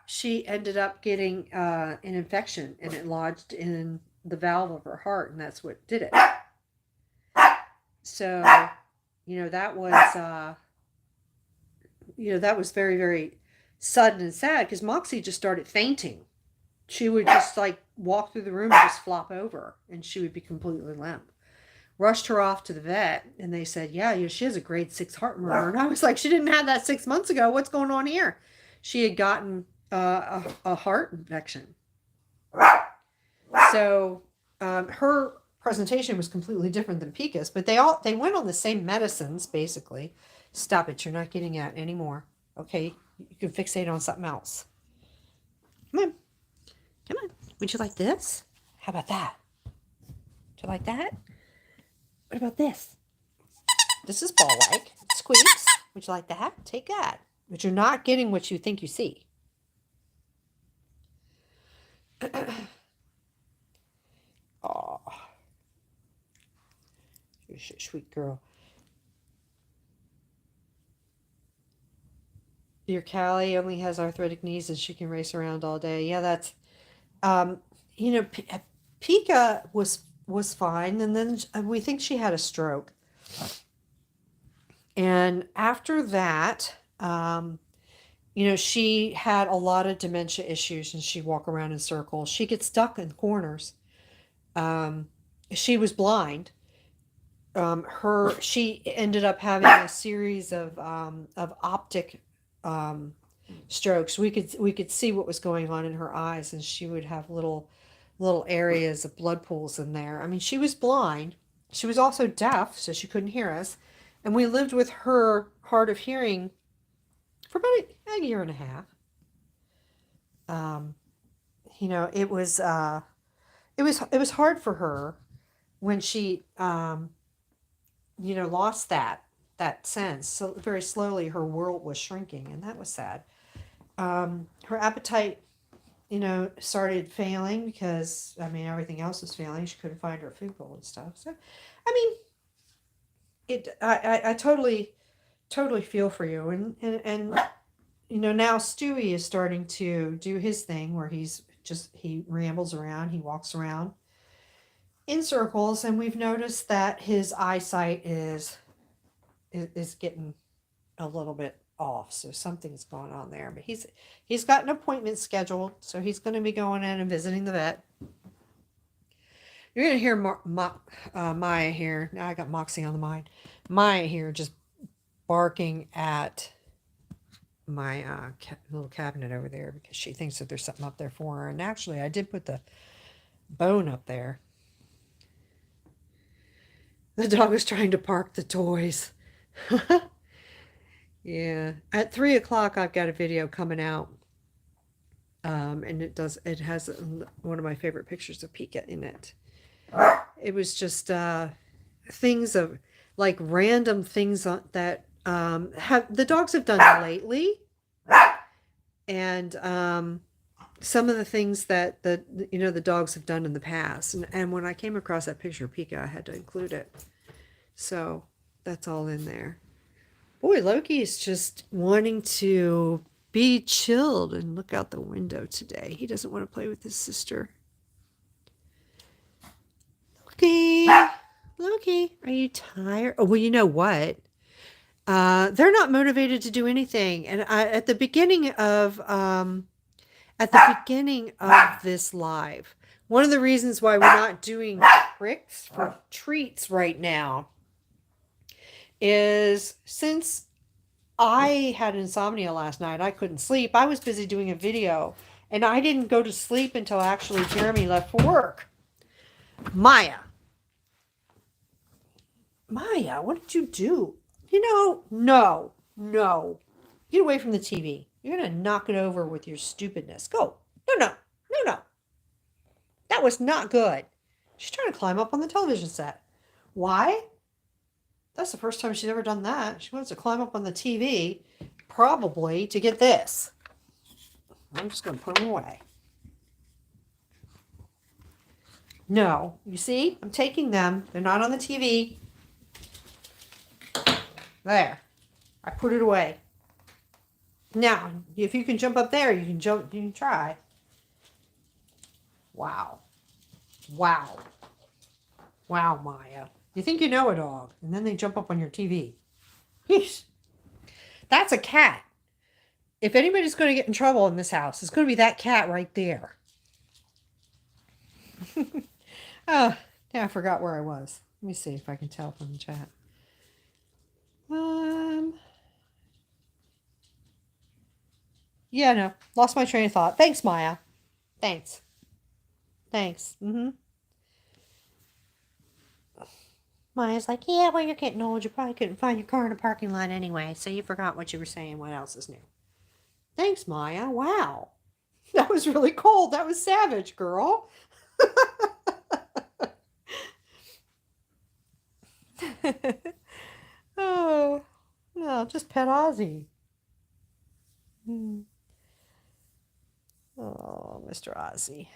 she ended up getting an infection, and it lodged in the valve of her heart, and that's what did it. So, that was that was very, very sudden and sad, because Moxie just started fainting. She would just like walk through the room and just flop over, and she would be completely limp. Rushed her off to the vet, and they said, yeah, she has a grade 6 heart murmur. And I was like, she didn't have that 6 months ago. What's going on here? She had gotten a heart infection. So her presentation was completely different than Pica's, but they went on the same medicines, basically. Stop it. You're not getting at anymore. Okay? You can fixate on something else. Come on. Come on. Would you like this? How about that? Would you like that? What about this? This is ball-like. Squeaks. Would you like that? Take that. But you're not getting what you think you see. Oh, you're a sweet girl. Your Callie only has arthritic knees and she can race around all day. Yeah, that's, Pica was fine, and then we think she had a stroke. And after that, she had a lot of dementia issues, and she'd walk around in circles. She gets stuck in corners. She was blind. She ended up having a series of optic strokes. We could see what was going on in her eyes, and she would have little areas of blood pools in there. I mean, she was blind. She was also deaf, so she couldn't hear us. And we lived with her hard of hearing for about a year and a half. It was hard for her when she lost that sense. So very slowly her world was shrinking, and that was sad. Her appetite started failing because, everything else was failing. She couldn't find her food bowl and stuff. So, I totally feel for you. And now Stewie is starting to do his thing where he rambles around, he walks around in circles, and we've noticed that his eyesight is getting a little bit off, so something's going on there. But he's got an appointment scheduled, so he's going to be going in and visiting the vet. You're going to hear Maya here. Now I got Moxie on the mind. Maya here just barking at my little cabinet over there because she thinks that there's something up there for her. And actually, I did put the bone up there. The dog was trying to park the toys. Yeah. At 3 o'clock, I've got a video coming out. And it has one of my favorite pictures of Pica in it. It was just things of like random things that the dogs have done lately, and some of the things that the dogs have done in the past. And when I came across that picture of Pica, I had to include it. So that's all in there. Boy, Loki is just wanting to be chilled and look out the window today. He doesn't want to play with his sister. Loki, are you tired? Oh, well, you know what? They're not motivated to do anything. And at the beginning of this live, one of the reasons why we're not doing tricks for treats right now is since I had insomnia last night, I couldn't sleep. I was busy doing a video, and I didn't go to sleep until actually Jeremy left for work. Maya, what did you do? No. Get away from the TV. You're going to knock it over with your stupidness. Go. No. That was not good. She's trying to climb up on the television set. Why? That's the first time she's ever done that. She wants to climb up on the TV, probably to get this. I'm just going to put them away. No. You see? I'm taking them. They're not on the TV. There. I put it away. Now, if you can jump up there, you can jump. You can try. Wow, Maya. You think you know a dog, and then they jump up on your TV. Yeesh. That's a cat. If anybody's going to get in trouble in this house, it's going to be that cat right there. Oh, yeah, I forgot where I was. Let me see if I can tell from the chat. Yeah, no. Lost my train of thought. Thanks, Maya. Thanks. Maya's like, yeah, well, you're getting old. You probably couldn't find your car in a parking lot anyway, so you forgot what you were saying. What else is new? Thanks, Maya. Wow. That was really cold. That was savage, girl. Oh, no, just pet Ozzy. Oh, Mr. Ozzy.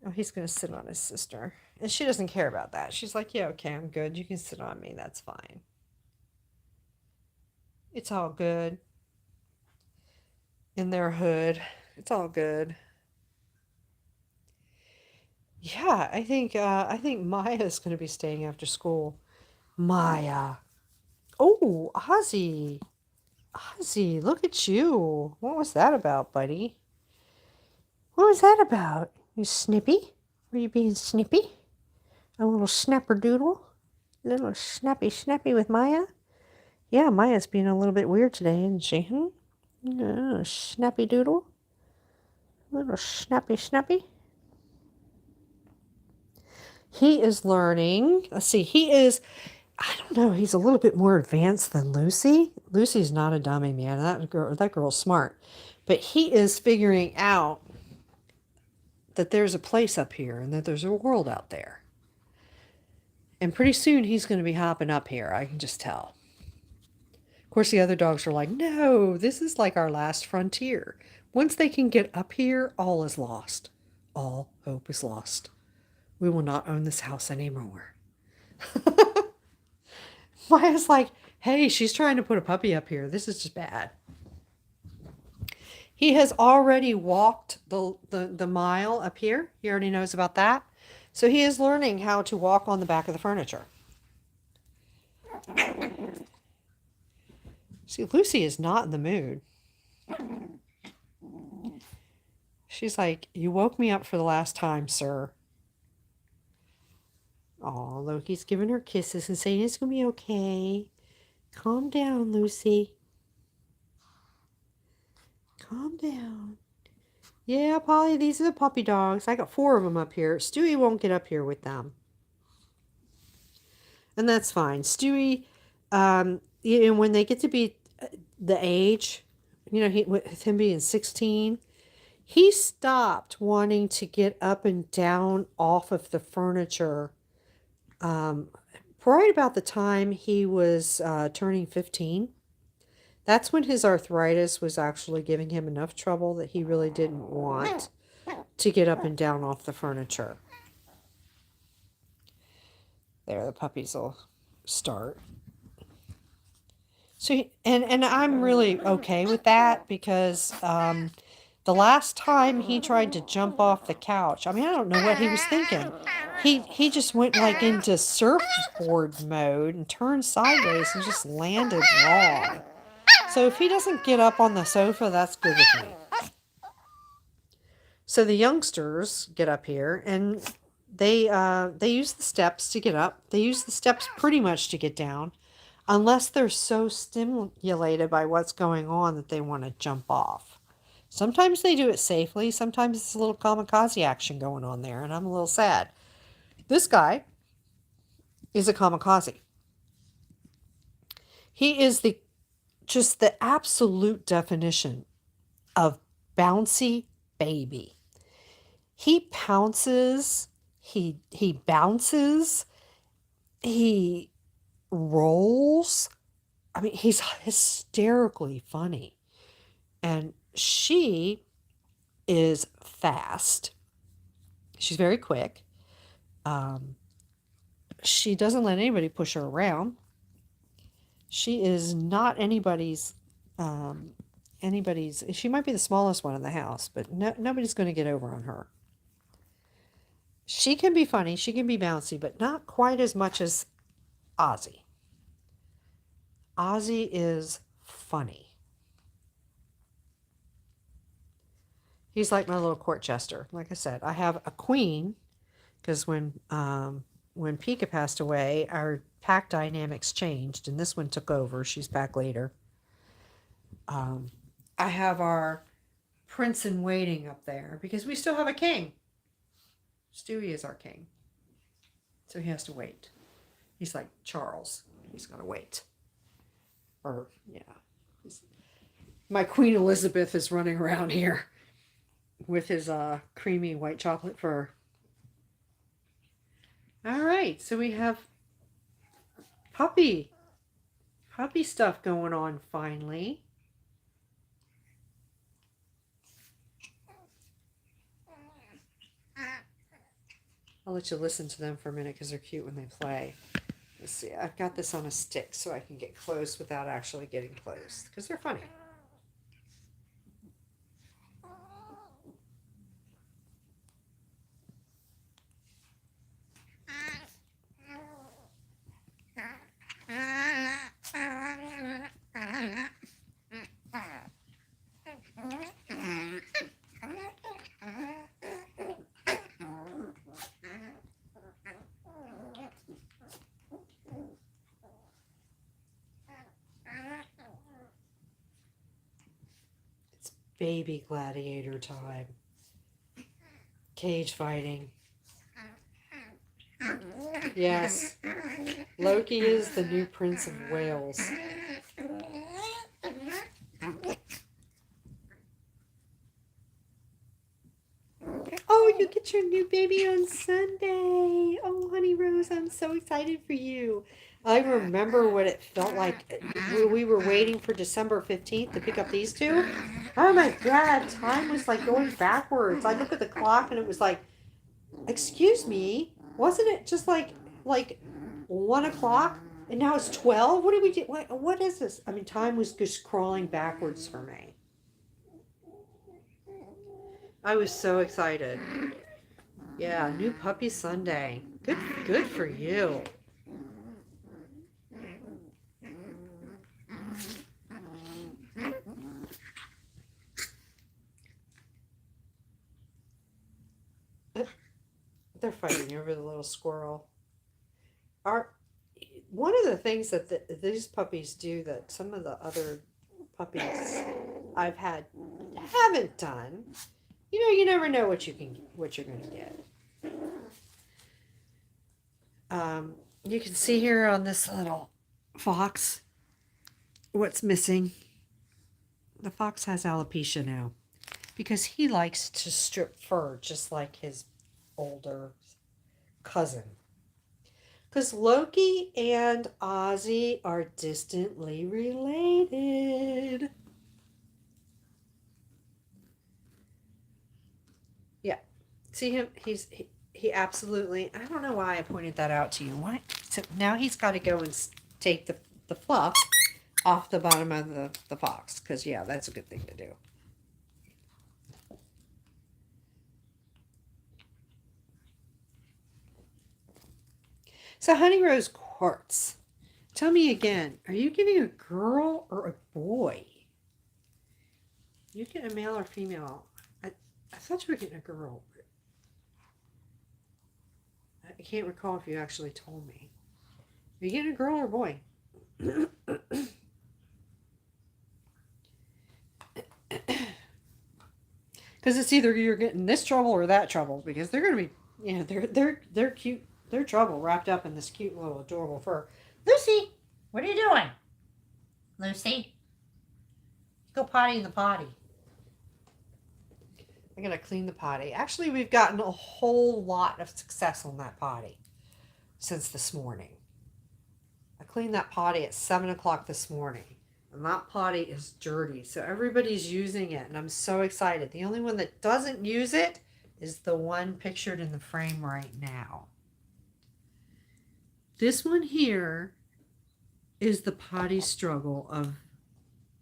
Oh, he's going to sit on his sister. And she doesn't care about that. She's like, yeah, okay, I'm good. You can sit on me. That's fine. It's all good. In their hood. It's all good. Yeah, I think Maya's going to be staying after school. Maya. Oh, Ozzy. Ozzy, look at you. What was that about, buddy? What was that about? You snippy? Were you being snippy? A little snapper-doodle? A little snappy with Maya? Yeah, Maya's being a little bit weird today, isn't she? Snappy-doodle? A little snappy. He is learning. Let's see. I don't know. He's a little bit more advanced than Lucy. Lucy's not a dummy, man. That girl's smart. But he is figuring out that there's a place up here and that there's a world out there. And pretty soon he's going to be hopping up here. I can just tell. Of course, the other dogs are like, no, this is like our last frontier. Once they can get up here, all is lost. All hope is lost. We will not own this house anymore. Maya's like, hey, she's trying to put a puppy up here. This is just bad. He has already walked the mile up here. He already knows about that. So he is learning how to walk on the back of the furniture. See, Lucy is not in the mood. She's like, you woke me up for the last time, sir. Oh, Loki's giving her kisses and saying it's going to be okay. Calm down, Lucy. Calm down. Yeah, Polly, these are the puppy dogs. I got 4 of them up here. Stewie won't get up here with them. And that's fine. Stewie, when they get to be the age, with him being 16, he stopped wanting to get up and down off of the furniture right about the time he was turning 15. That's when his arthritis was actually giving him enough trouble that he really didn't want to get up and down off the furniture. There, the puppies will start. So, and I'm really okay with that because The last time he tried to jump off the couch, I mean, I don't know what he was thinking. He just went like into surfboard mode and turned sideways and just landed wrong. So if he doesn't get up on the sofa, that's good with me. So the youngsters get up here and they use the steps to get up. They use the steps pretty much to get down, unless they're so stimulated by what's going on that they want to jump off. Sometimes they do it safely. Sometimes it's a little kamikaze action going on there, and I'm a little sad. This guy is a kamikaze. He is just the absolute definition of bouncy baby. He pounces, he bounces, he rolls. I mean, he's hysterically funny. And she is fast. She's very quick. She doesn't let anybody push her around. She is not anybody's, she might be the smallest one in the house, but nobody's going to get over on her. She can be funny, she can be bouncy, but not quite as much as Ozzy. Ozzy is funny. He's like my little court jester. Like I said, I have a queen because when Pica passed away, our pack dynamics changed, and this one took over. She's back later. I have our prince in waiting up there because we still have a king. Stewie is our king, so he has to wait. He's like Charles. He's got to wait. Or yeah, my Queen Elizabeth is running around here with his creamy white chocolate fur. All right, so we have puppy stuff going on finally. I'll let you listen to them for a minute because they're cute when they play. Let's see, I've got this on a stick so I can get close without actually getting close because they're funny. Baby gladiator time. Cage fighting. Yes. Loki is the new Prince of Wales. Oh, you get your new baby on Sunday. Oh, honey Rose, I'm so excited for you. I remember what it felt like. We were waiting for December 15th to pick up these two. Oh my God, time was like going backwards. I look at the clock and it was like, excuse me, wasn't it just like 1 o'clock? And now it's 12? What do we do? What is this? I mean, time was just crawling backwards for me. I was so excited. Yeah, new puppy Sunday. Good for you. They're fighting over the little squirrel. One of the things that these puppies do that some of the other puppies I've had haven't done, you never know what you're going to get. You can see here on this little fox what's missing. The fox has alopecia now because he likes to strip fur just like his older cousin. Because Loki and Ozzy are distantly related. Yeah. See him? He absolutely, I don't know why I pointed that out to you. Why? So now he's got to go and take the fluff off the bottom of the fox. Because, yeah, that's a good thing to do. So Honey Rose Quartz, tell me again, are you getting a girl or a boy? You get a male or female? I thought you were getting a girl. But I can't recall if you actually told me. Are you getting a girl or a boy? Because it's either you're getting this trouble or that trouble. Because they're going to be, they're cute. They're trouble wrapped up in this cute little adorable fur. Lucy, what are you doing? Lucy, go potty in the potty. I'm going to clean the potty. Actually, we've gotten a whole lot of success on that potty since this morning. I cleaned that potty at 7 o'clock this morning. And that potty is dirty. So everybody's using it. And I'm so excited. The only one that doesn't use it is the one pictured in the frame right now. This one here is the potty struggle of...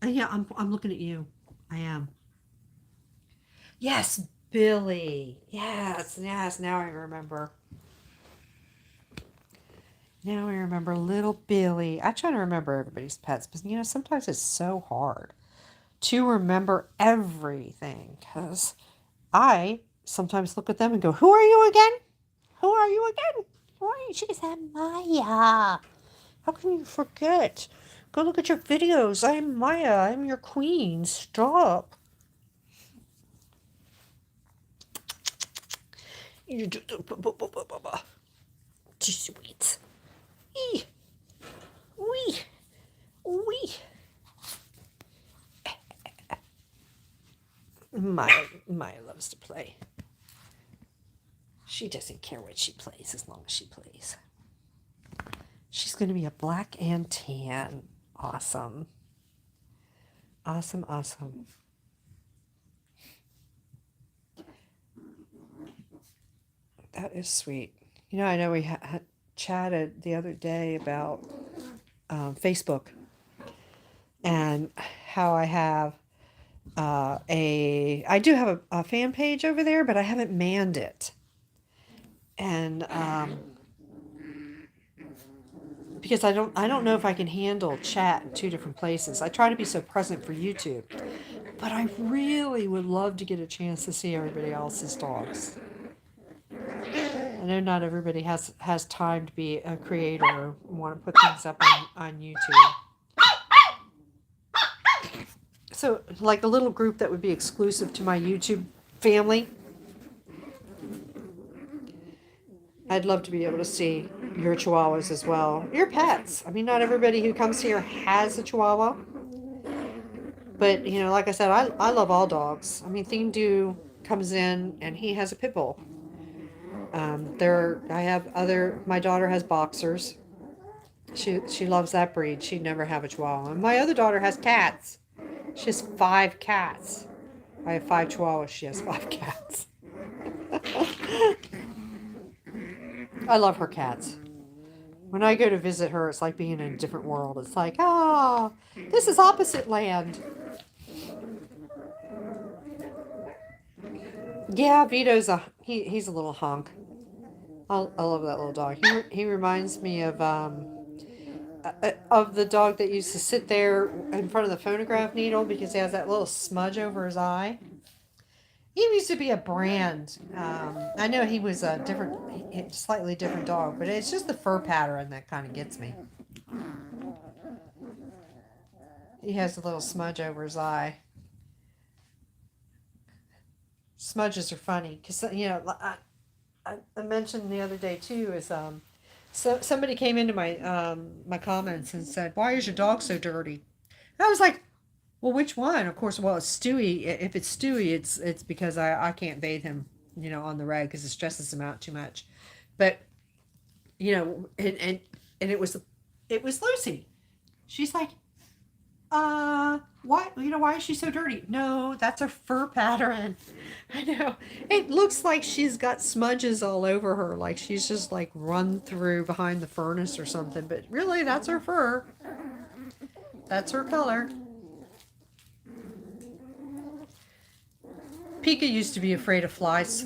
yeah, I'm looking at you. I am. Yes, Billy. Yes. Now I remember. Now I remember little Billy. I try to remember everybody's pets, but sometimes it's so hard to remember everything because I sometimes look at them and go, "Who are you again? Who are you again? Who are you?" She said, "Maya." How can you forget? Go look at your videos. I'm Maya. I'm your queen. Stop. Too sweet. Wee. Maya loves to play. She doesn't care what she plays as long as she plays. She's going to be a black and tan. Awesome. Awesome. That is sweet. I know we had chatted the other day about Facebook and how I have I do have a fan page over there, but I haven't manned it. And because I don't know if I can handle chat in two different places. I try to be so present for YouTube, but I really would love to get a chance to see everybody else's dogs. I know not everybody has time to be a creator or want to put things up on YouTube. So, like a little group that would be exclusive to my YouTube family, I'd love to be able to see your chihuahuas as well. Your pets. I mean, not everybody who comes here has a chihuahua. But, like I said, I love all dogs. I mean, Theme Dew comes in and he has a pit bull. My daughter has boxers. She loves that breed. She'd never have a chihuahua. And my other daughter has cats. She has 5 cats. I have 5 chihuahuas. She has 5 cats. I love her cats. When I go to visit her, it's like being in a different world. It's like, this is opposite land. Yeah, Vito's he's a little honk. I love that little dog. He reminds me of the dog that used to sit there in front of the phonograph needle because he has that little smudge over his eye. He used to be a brand. I know he was a slightly different dog, but it's just the fur pattern that kind of gets me. He has a little smudge over his eye. Smudges are funny because I mentioned the other day too is so somebody came into my my comments and said, "Why is your dog so dirty?" And I was like, "Well, which one?" Of course, well, it's Stewie. If it's Stewie, it's because I can't bathe him, on the reg because it stresses him out too much. But and it was Lucy. She's like, why is she so dirty? No, that's her fur pattern. I know. It looks like she's got smudges all over her, like she's just like run through behind the furnace or something, but really that's her fur. That's her color. Pica used to be afraid of flies.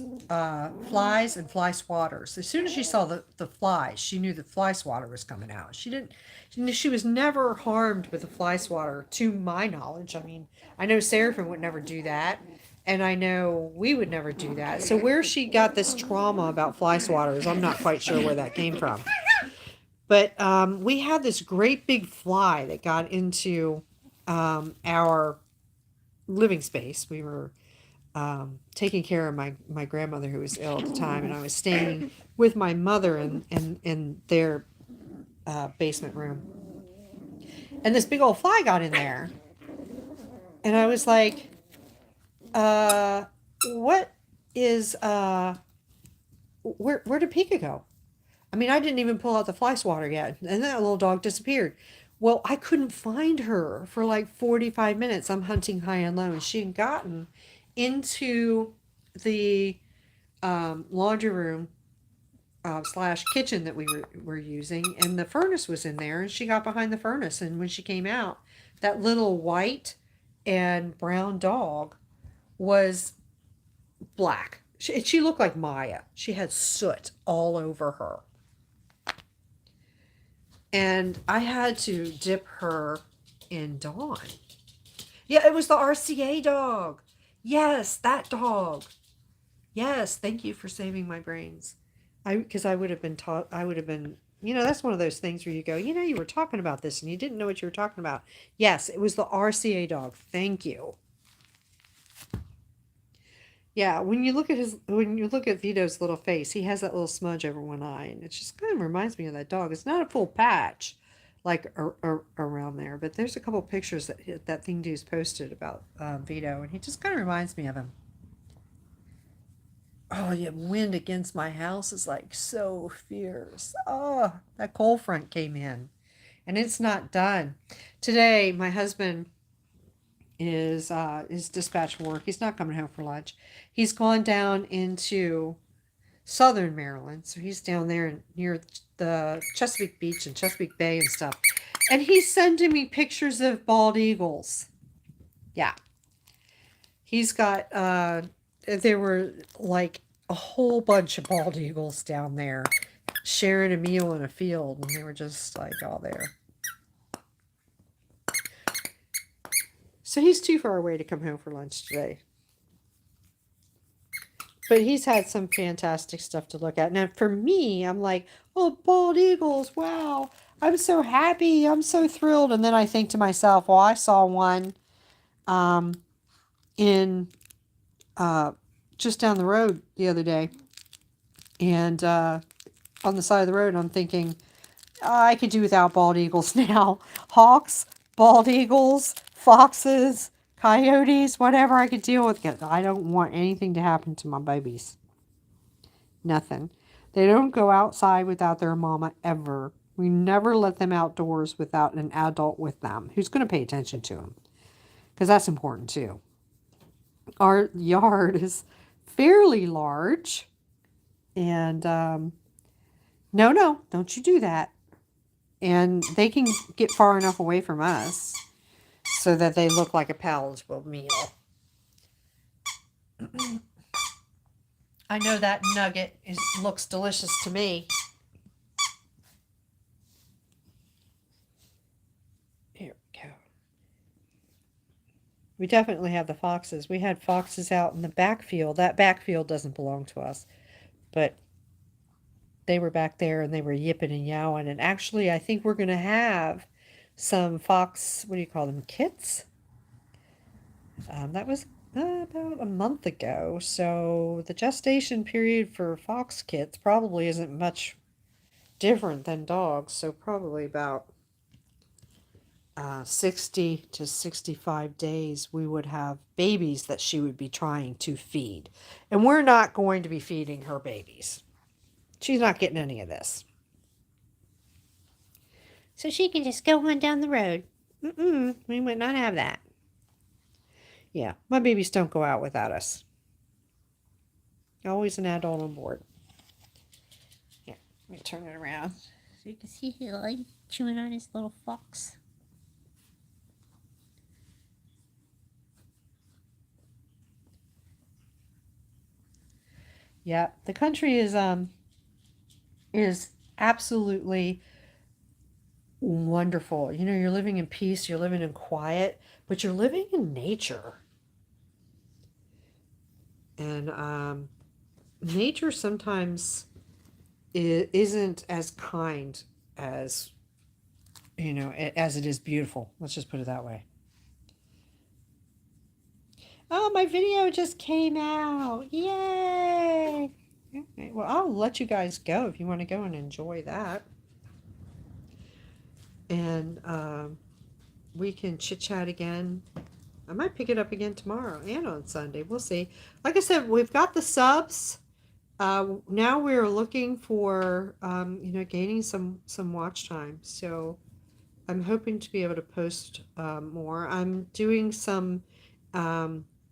flies and fly swatters. As soon as she saw the flies, she knew the fly swatter was coming out. She was never harmed with a fly swatter, to my knowledge. I mean, I know Seraphim would never do that, and I know we would never do that. So where she got this trauma about fly swatters, I'm not quite sure where that came from. But we had this great big fly that got into our living space. We were taking care of my grandmother who was ill at the time, and I was staying with my mother in their basement room. And this big old fly got in there. And I was like, what is, where did Pica go? I mean, I didn't even pull out the fly swatter yet, and that little dog disappeared. Well, I couldn't find her for like 45 minutes. I'm hunting high and low, and she had gotten into the laundry room slash kitchen that we were using, and the furnace was in there, and she got behind the furnace, and when she came out, that little white and brown dog was black. She looked like Maya. She had soot all over her. And I had to dip her in Dawn. Yeah, it was the RCA dog. Yes, that dog. Yes, thank you for saving my brains. Because I would have been taught, I would have been, that's one of those things where you go, you were talking about this and you didn't know what you were talking about. Yes, it was the RCA dog. Thank you. Yeah, when you look at Vito's little face, he has that little smudge over one eye, and it just kind of reminds me of that dog. It's not a full patch, like around there, but there's a couple pictures that Thing Dude's posted about Vito, and he just kind of reminds me of him. Oh, yeah, wind against my house is like so fierce. Oh, that cold front came in, and it's not done. Today, my husband is dispatch work. He's not coming home for lunch. He's gone down into southern Maryland, so he's down there near the Chesapeake Beach and Chesapeake Bay and stuff. And he's sending me pictures of bald eagles. Yeah. He's got there were like a whole bunch of bald eagles down there sharing a meal in a field, and they were just like all there. So he's too far away to come home for lunch today. But he's had some fantastic stuff to look at. Now, for me, I'm like, oh, bald eagles, wow. I'm so happy. I'm so thrilled. And then I think to myself, well, I saw one in just down the road the other day. And on the side of the road, I'm thinking, I could do without bald eagles now. Hawks, bald eagles, foxes, coyotes, whatever I could deal with. I don't want anything to happen to my babies. Nothing. They don't go outside without their mama ever. We never let them outdoors without an adult with them who's going to pay attention to them. Because that's important too. Our yard is fairly large. And no, don't you do that. And they can get far enough away from us so that they look like a palatable meal. I know that nugget looks delicious to me. Here we go. We definitely have the foxes. We had foxes out in the backfield. That backfield doesn't belong to us. But they were back there and they were yipping and yowing. And actually, I think we're going to have some fox, what do you call them, kits? That was about a month ago. So the gestation period for fox kits probably isn't much different than dogs. So probably about 60 to 65 days we would have babies that she would be trying to feed. And we're not going to be feeding her babies. She's not getting any of this. So she can just go on down the road. We would not have that. Yeah, my babies don't go out without us. Always an adult on board. Here, let me turn it around so you can see him chewing on his little fox. Yeah, the country is absolutely wonderful. You know, you're living in peace, you're living in quiet, but you're living in nature. And nature sometimes isn't as kind as, you know, as it is beautiful. Let's just put it that way. Oh, my video just came out. Yay! Okay, well, I'll let you guys go if you want to go and enjoy that. And we can chit chat again. I might pick it up again tomorrow and on Sunday. We'll see. Like I said, we've got the subs. Now we're looking for, you know, gaining some watch time. So I'm hoping to be able to post more. I'm doing some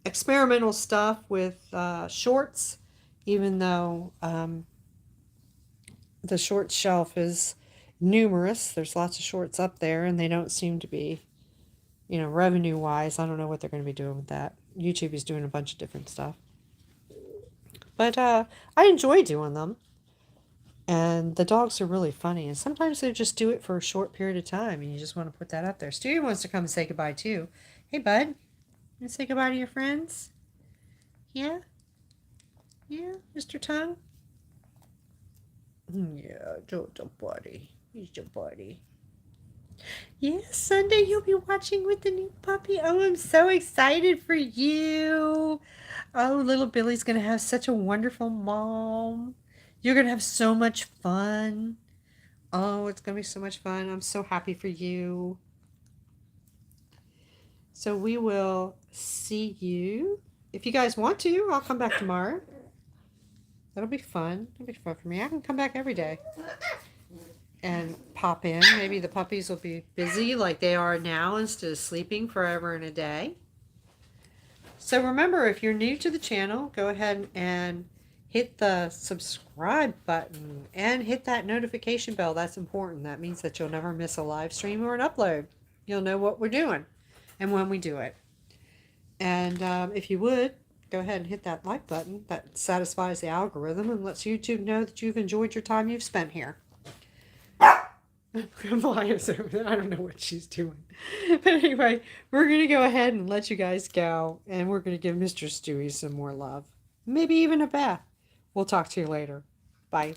experimental stuff with shorts, even though the short shelf is numerous. There's lots of shorts up there, and they don't seem to be, you know, revenue wise. I don't know what they're going to be doing with that. YouTube is doing a bunch of different stuff. But I enjoy doing them. And the dogs are really funny. And sometimes they just do it for a short period of time, and you just want to put that up there. Stewie wants to come and say goodbye, too. Hey, bud. You want to say goodbye to your friends? Yeah? Yeah, Mr. Tongue? Yeah, Jojo buddy. He's your buddy. Yeah, Sunday you'll be watching with the new puppy. Oh, I'm so excited for you. Oh, little Billy's going to have such a wonderful mom. You're going to have so much fun. Oh, it's going to be so much fun. I'm so happy for you. So we will see you. If you guys want to, I'll come back tomorrow. That'll be fun. It'll be fun for me. I can come back every day and pop in. Maybe the puppies will be busy like they are now instead of sleeping forever and a day. So remember, if you're new to the channel, go ahead and hit the subscribe button and hit that notification bell. That's important. That means that you'll never miss a live stream or an upload. You'll know what we're doing and when we do it. And if you would, go ahead and hit that like button. That satisfies the algorithm and lets YouTube know that you've enjoyed your time you've spent here. Maya's over there. I don't know what she's doing. But anyway, we're going to go ahead and let you guys go. And we're going to give Mr. Stewie some more love. Maybe even a bath. We'll talk to you later. Bye.